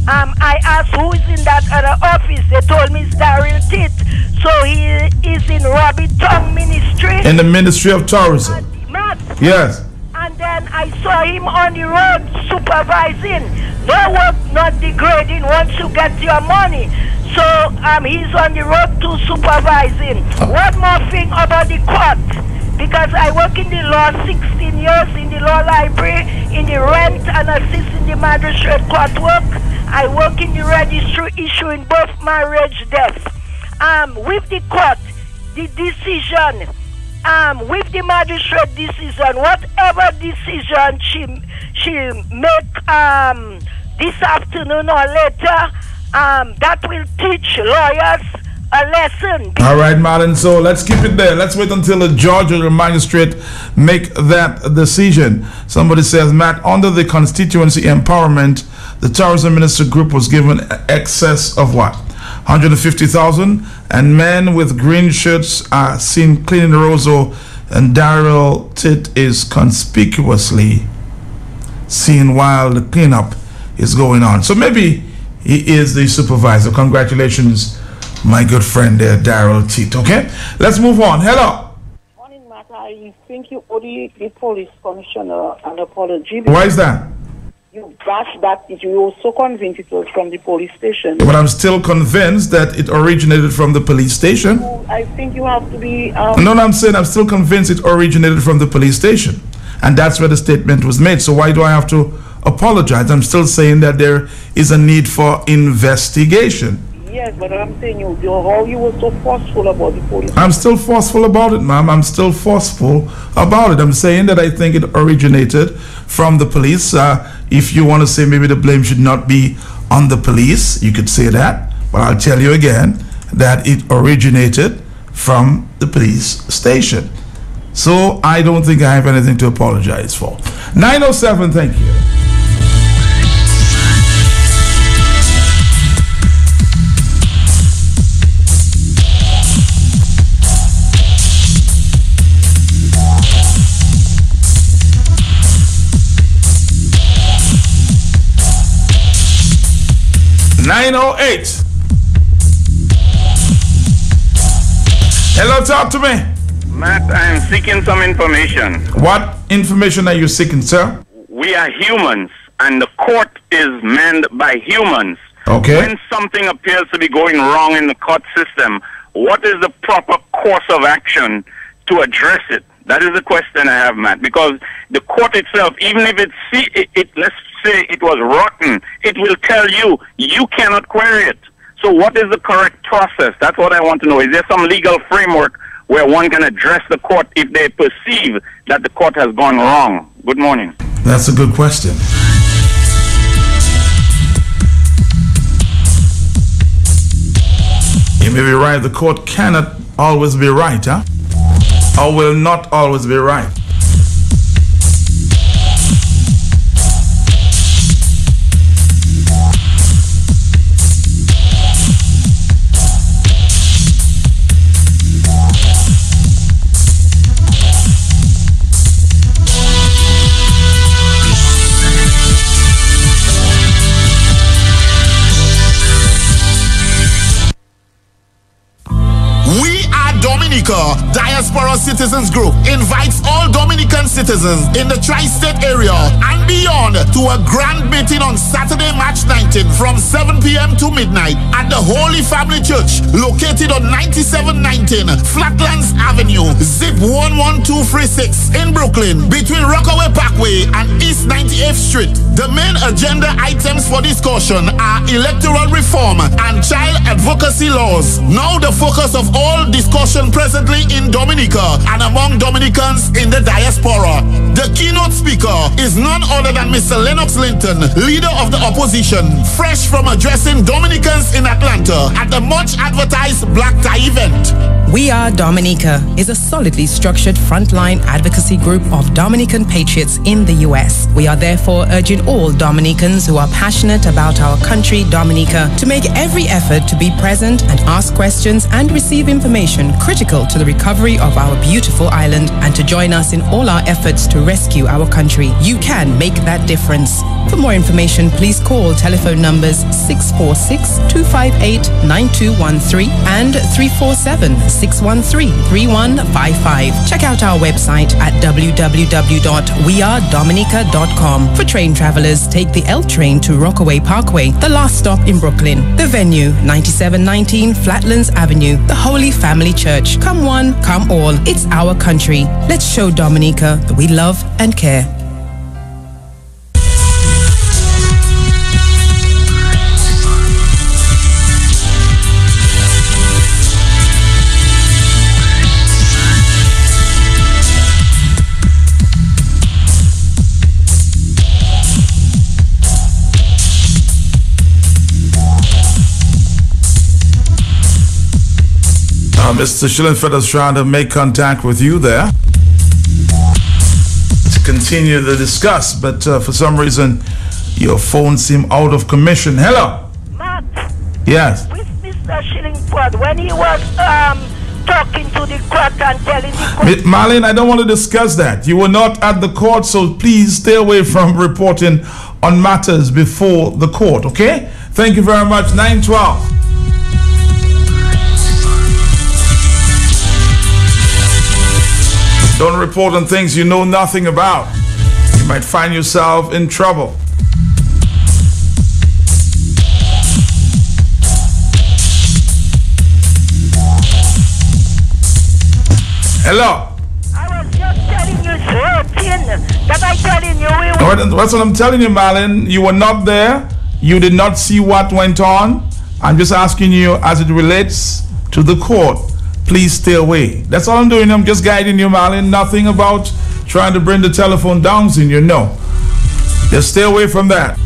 I asked who is in that other office. They told me it's Daryl Titt. So he is in Robbie Tongue Ministry. In the Ministry of Tourism. Yes. And then I saw him on the road supervising. No work, not degrading once you get your money. So he's on the road to supervising. One more thing about the court. Because I work in the law 16 years in the law library, in the rent and assist in the magistrate court work. I work in the registry issuing both marriage death. With the court, the decision, with the magistrate decision, whatever decision she make this afternoon or later, that will teach lawyers a lesson. All right, Marlon. So let's keep it there. Let's wait until the judge or the magistrate make that decision. Somebody says, Matt, under the constituency empowerment, the tourism minister group was given excess of what? 150,000, and men with green shirts are seen cleaning the Roseau, and Daryl Titt is conspicuously seen while the cleanup is going on. So maybe he is the supervisor. Congratulations, my good friend there, Daryl Titt. Okay, let's move on. Hello. Morning, Matt. I think you owe the police commissioner an apology. Why is that? You bashed that. You were so convinced it was from the police station. But I'm still convinced that it originated from the police station. I think you have to be... No, I'm saying I'm still convinced it originated from the police station. And that's where the statement was made. So why do I have to apologize? I'm still saying that there is a need for investigation. Yes, but I'm saying how you were so forceful about the police. I'm still forceful about it, ma'am. I'm still forceful about it. I'm saying that I think it originated from the police. If you want to say maybe the blame should not be on the police, you could say that. But I'll tell you again that it originated from the police station. So I don't think I have anything to apologize for. 907, thank you. Hello, talk to me. Matt, I am seeking some information. What information are you seeking, sir? We are humans, and the court is manned by humans. Okay. When something appears to be going wrong in the court system, what is the proper course of action to address it? That is the question I have, Matt. Because the court itself, even if let's say it was rotten, it will tell you, you cannot query it. So what is the correct process? That's what I want to know. Is there some legal framework where one can address the court if they perceive that the court has gone wrong? Good morning. That's a good question. You may be right, the court cannot always be right, huh? Or will not always be right. Diaspora Citizens Group invites all Dominican citizens in the tri-state area and beyond to a grand meeting on Saturday, March 19 from 7 p.m. to midnight at the Holy Family Church located on 9719 Flatlands Avenue, zip 11236 in Brooklyn between Rockaway Parkway and East 98th Street. The main agenda items for discussion are electoral reform and child advocacy laws. Now the focus of all discussion presently in Dominica and among Dominicans in the diaspora. The keynote speaker is none other than Mr. Lennox Linton, leader of the opposition, fresh from addressing Dominicans in Atlanta at the much advertised Black Tie event. We Are Dominica is a solidly structured frontline advocacy group of Dominican patriots in the U.S. We are therefore urging all Dominicans who are passionate about our country, Dominica, to make every effort to be present and ask questions and receive information critical to the recovery of our beautiful island and to join us in all our efforts to rescue our country. You can make that difference. For more information, please call telephone numbers 646-258-9213 and 347-613-3155. Check out our website at www.wearedominica.com. For train travelers, take the L train to Rockaway Parkway, the last stop in Brooklyn. The venue, 9719 Flatlands Avenue, the Holy Family Church. Come one, come all. It's our country. Let's show Dominica that we love and care. Mr. Schillenfeld is trying to make contact with you there to continue the discuss, but for some reason your phone seemed out of commission. Hello? Matt? Yes? With Mr. Schillingford, when he was talking to the court and telling the court... Marlene, I don't want to discuss that. You were not at the court, so please stay away from reporting on matters before the court, okay? Thank you very much. 912. Don't report on things you know nothing about. You might find yourself in trouble. Hello? I was just telling you something that I'm telling you. That's what I'm telling you, Marlon. You were not there. You did not see what went on. I'm just asking you as it relates to the court. Please stay away. That's all I'm doing. I'm just guiding you, Marlon. Nothing about trying to bring the telephone down in you. No. Just stay away from that.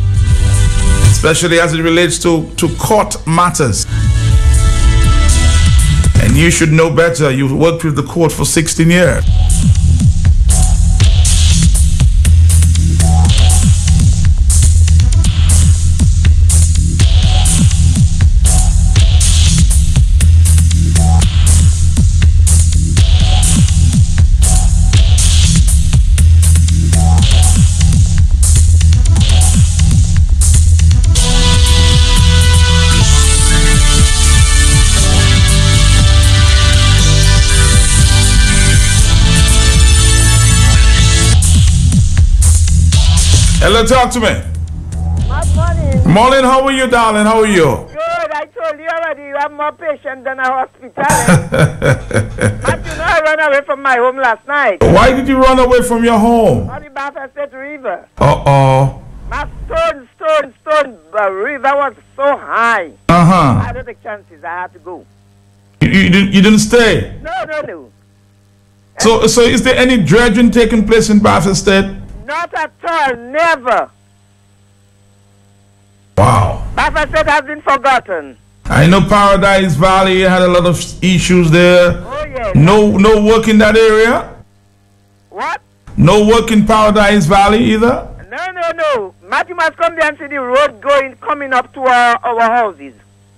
Especially as it relates to court matters. And you should know better. You worked with the court for 16 years. Hello, talk to me. Good morning. Morning, how are you, darling? How are you? Good. I told you already you have more patience than a hospital. But you know I ran away from my home last night. Why did you run away from your home? On the Bath State River. Uh-oh. My stone river was so high. Uh-huh. I don't take chances. I had to go. You didn't stay? No. So is there any dredging taking place in Bath State? Not at all. Never. Wow. Bath State has been forgotten. I know Paradise Valley had a lot of issues there. Oh, yes. No work in that area? What? No work in Paradise Valley either? No. Matthew must come there and see the road coming up to our houses.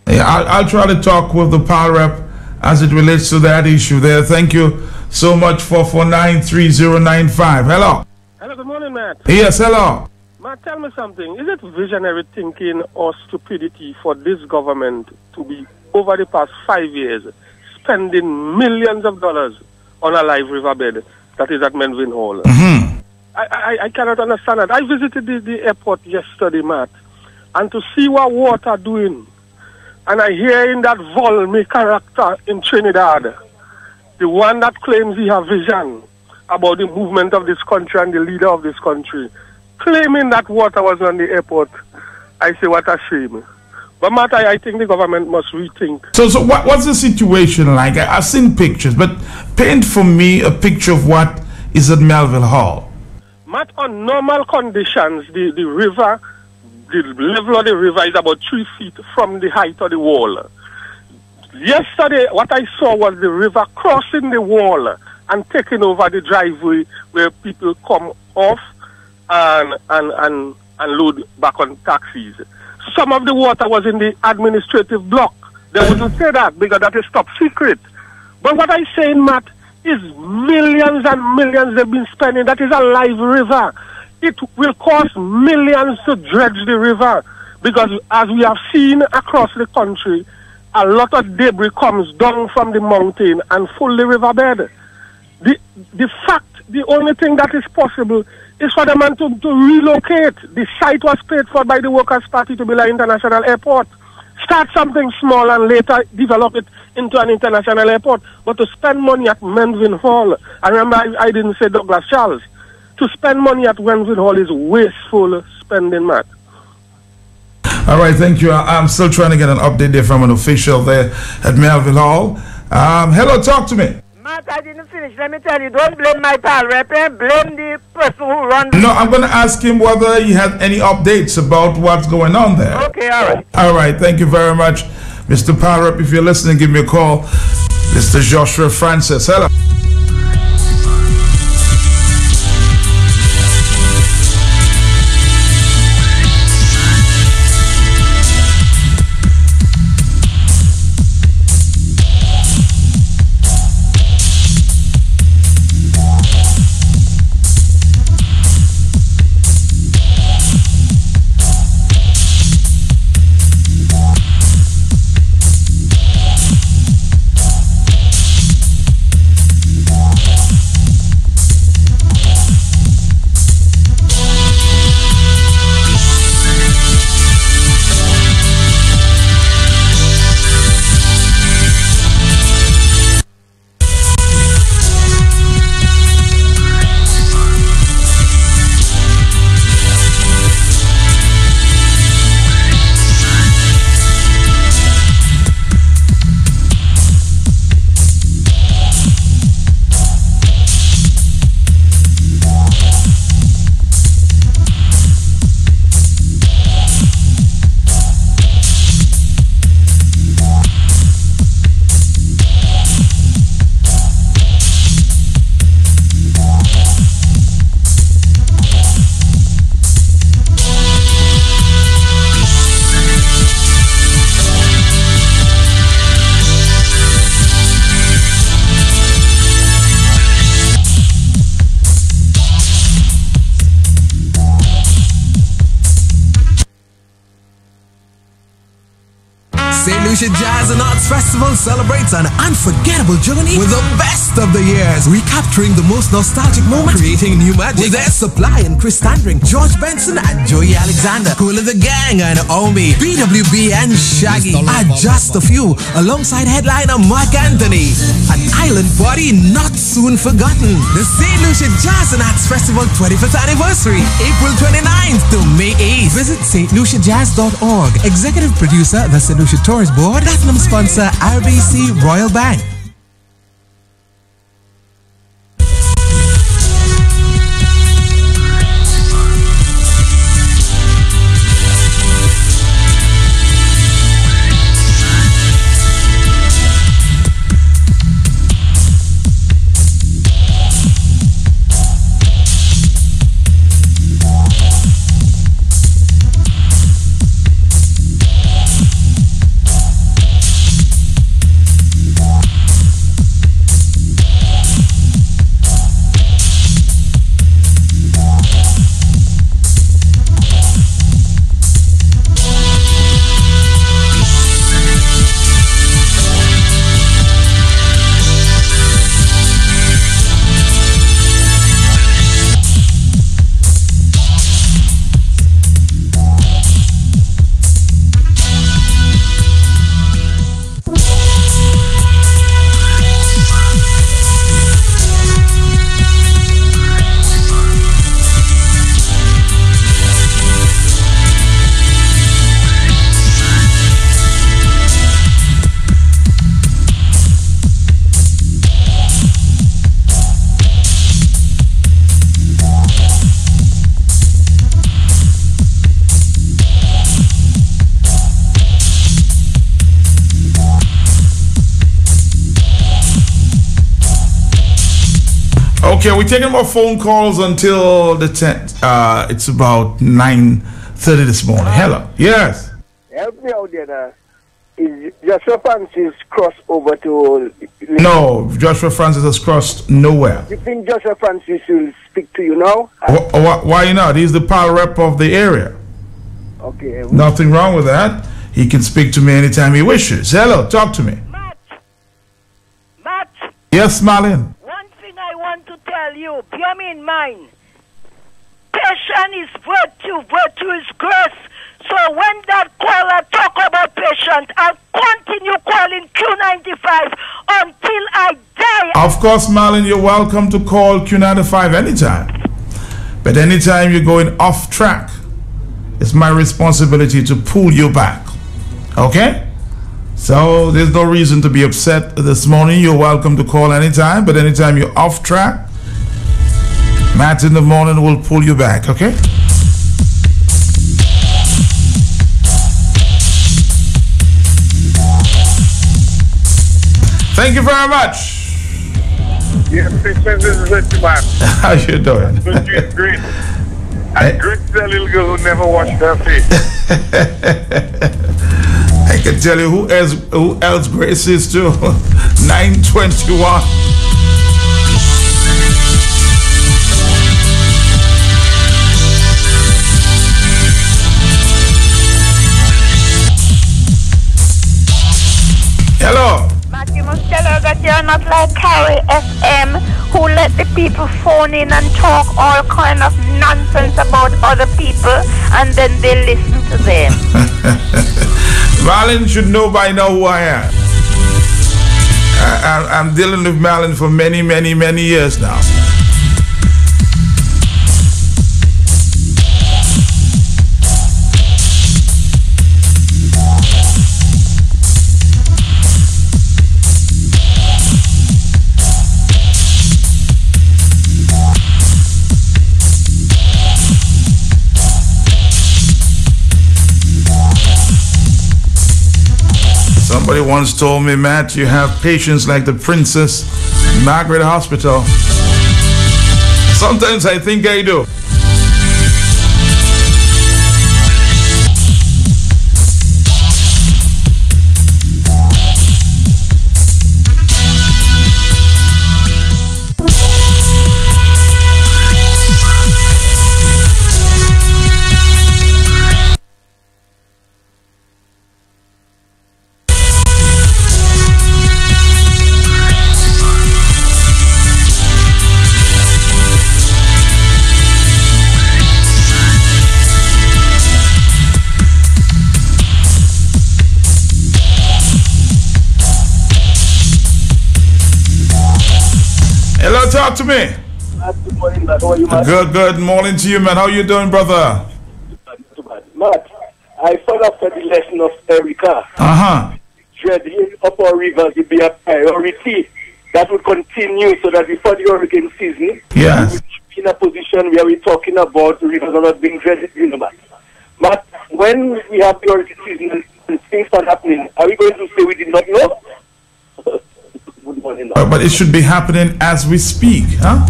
Yeah, I'll try to talk with the power rep as it relates to that issue there. Thank you so much for 4493095. Hello. Hello, good morning, Matt. Yes, hello. Matt, tell me something. Is it visionary thinking or stupidity for this government to be, over the past 5 years, spending millions of dollars on a live riverbed that is at Menvin Hall? Mm-hmm. I cannot understand that. I visited the airport yesterday, Matt, and to see what water doing, and I hear in that Volme character in Trinidad, the one that claims he has vision about the movement of this country and the leader of this country, claiming that water was on the airport. I say, what a shame. But Matt, I think the government must rethink. So what's the situation like? I've seen pictures, but paint for me a picture of what is at Melville Hall. Matt, on normal conditions, the river, the level of the river is about 3 feet from the height of the wall. Yesterday, what I saw was the river crossing the wall and taking over the driveway where people come off and load back on taxis. Some of the water was in the administrative block. They wouldn't say that because that is top secret. But what I'm saying, Matt, is millions and millions they've been spending. That is a live river. It will cost millions to dredge the river because as we have seen across the country, a lot of debris comes down from the mountain and full the riverbed. The only thing that is possible is for the man to relocate. The site was paid for by the Workers' Party to build an international airport. Start something small and later develop it into an international airport. But to spend money at Menvin Hall, I remember I didn't say Douglas Charles, to spend money at Menvin Hall is wasteful spending, Matt. All right, thank you. I'm still trying to get an update there from an official there at Melville Hall. Hello, talk to me. Matt, I didn't finish. Let me tell you, don't blame my pal rep, blame the person who runs. No, I'm going to ask him whether he had any updates about what's going on there. Okay, all right. All right, thank you very much, Mr. Power Rep. If you're listening, give me a call. Mr. Joshua Francis. Hello. St. Lucia Jazz and Arts Festival celebrates an unforgettable journey with the best of the years, recapturing the most nostalgic moments, creating new magic with their Supply and Chris Standring, George Benson and Joey Alexander, Cool of the Gang and Omi, BWB and Shaggy are just a few, alongside headliner Mark Anthony. An island party not soon forgotten. The St. Lucia Jazz and Arts Festival 25th anniversary, April 29th to May 8th. Visit stluciajazz.org. Executive producer, the St. Lucia Tourist Board. Platinum sponsor, RBC Royal Bank. Okay, we're taking more phone calls until the 10th. It's about 9:30 this morning. Hello. Yes. Help me out there now. Is Joshua Francis crossed over to... No, Joshua Francis has crossed nowhere. You think Joshua Francis will speak to you now? Why not? He's the power rep of the area. Okay. Nothing wrong with that. He can speak to me anytime he wishes. Hello, talk to me. Matt. Yes, Marlene. One thing I want to tell you, bear me in mind. Patience is virtue, virtue is grace. So when that caller talk about patience, I'll continue calling Q95 until I die. Of course, Marlene, you're welcome to call Q95 anytime. But anytime you're going off track, it's my responsibility to pull you back. Okay? So there's no reason to be upset this morning. You're welcome to call anytime, but anytime you're off track, Matt in the morning will pull you back, okay? Thank you very much. Yes, patience is virtue, man. How you doing? Virtue is great. And great is a little girl who never washed her face. I can tell you who else Grace is too. 921. Hello. Matt, you must tell her that you're not like Carrie FM, who let the people phone in and talk all kind of nonsense about other people, and then they listen to them. Marlon should know by now who I am. I'm dealing with Marlon for many, many, many years now. Somebody once told me, Matt, you have patience like the Princess Margaret Hospital. Sometimes I think I do. brother, talk to me. Good morning, Matt. How are you, Matt? Good morning to you, man. How you doing, brother? Matt, I thought after the lesson of Erica, dredging up our rivers would be a priority that would continue so that before the hurricane season, we would be in a position where we're talking about the rivers are not being dredged, you know, Matt. Matt, when we have the hurricane season and things start happening, are we going to say we did not know? Good morning, Matt. But it should be happening as we speak, huh?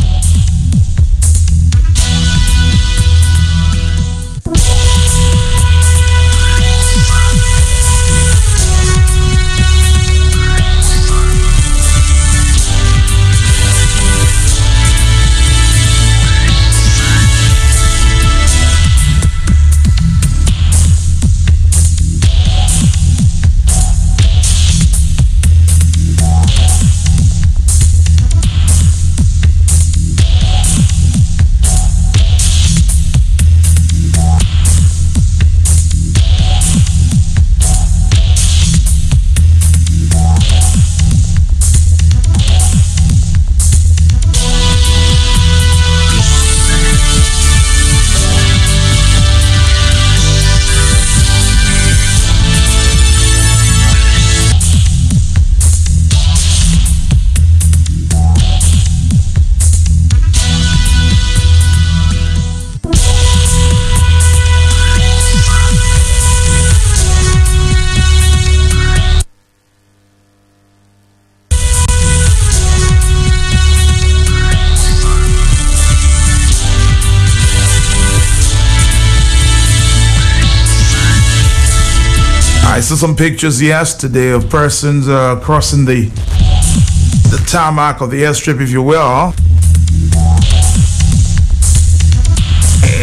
I saw some pictures yesterday of persons crossing the tarmac of the airstrip, if you will,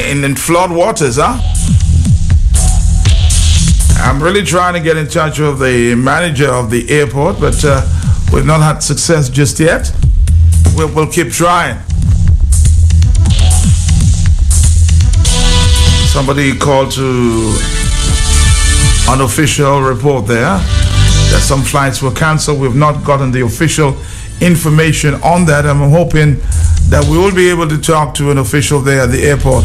in flood waters, huh? I'm really trying to get in touch with the manager of the airport, but we've not had success just yet. We'll keep trying. Somebody called to unofficial report there that some flights were canceled. We've not gotten the official information on that. I'm hoping that we will be able to talk to an official there at the airport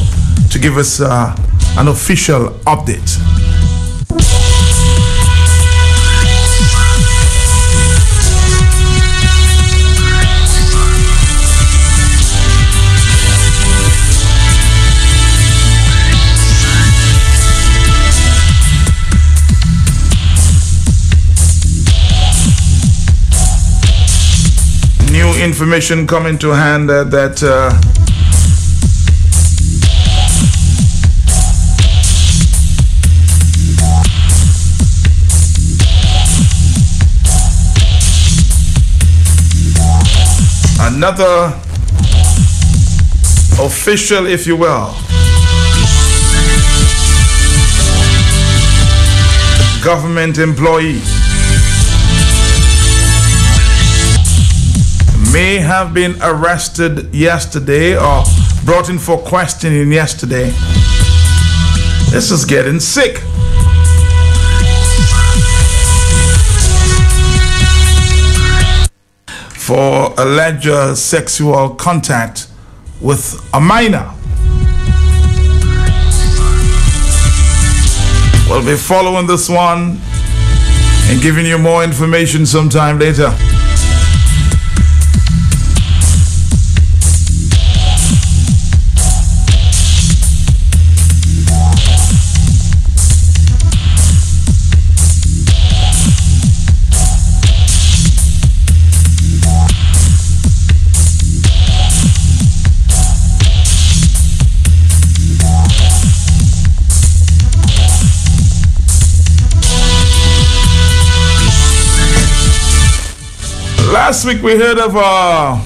to give us an official update. New information coming to hand that another official, if you will, government employee may have been arrested yesterday or brought in for questioning yesterday. This is getting sick. For alleged sexual contact with a minor. We'll be following this one and giving you more information sometime later. Last week we heard of a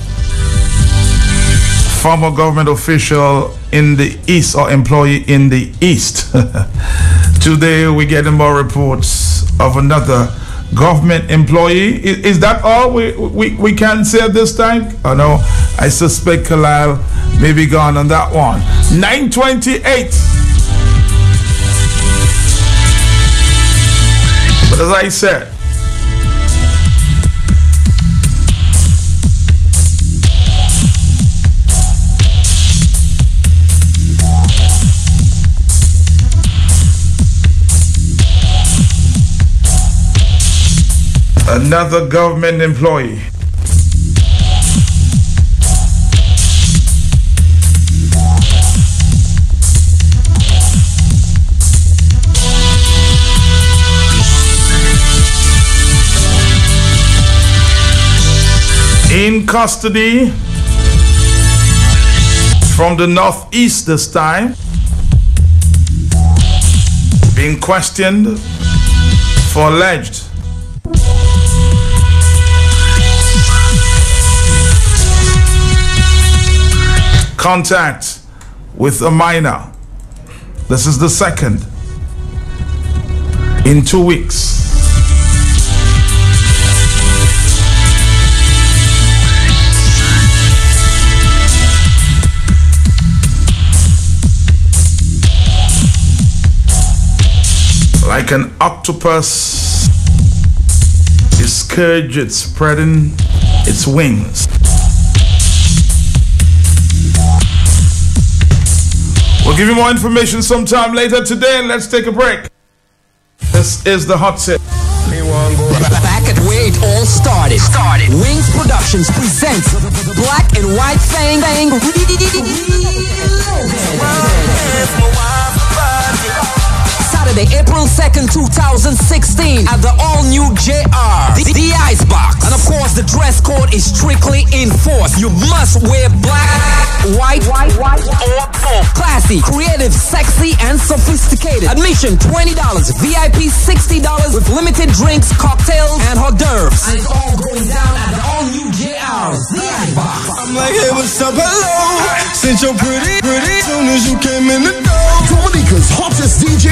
former government official in the East or employee in the East. Today we're getting more reports of another government employee. Is that all we can say at this time? Oh no, I suspect Kalal may be gone on that one. 9:28. But as I said, Another government employee. In custody from the northeast this time, being questioned for alleged contact with a minor. This is the second in 2 weeks. Like an octopus, its scourge is spreading its wings. We'll give you more information sometime later today. Let's take a break. This is the Hot Seat. Back at where it all started. Wings Productions presents Black and White Fang. Saturday, April 2nd, 2016 at the all-new JR, the Icebox. And of course, the dress code is strictly enforced. You must wear black, white, or both. Classy, creative, sexy, and sophisticated. Admission $20, VIP $60 with limited drinks, cocktails, and hors d'oeuvres. And it's all going down at the all-new JR, the Icebox. I'm like, hey, what's up, hello? Since you're pretty, soon as you came in the door. Dominica's hottest DJ.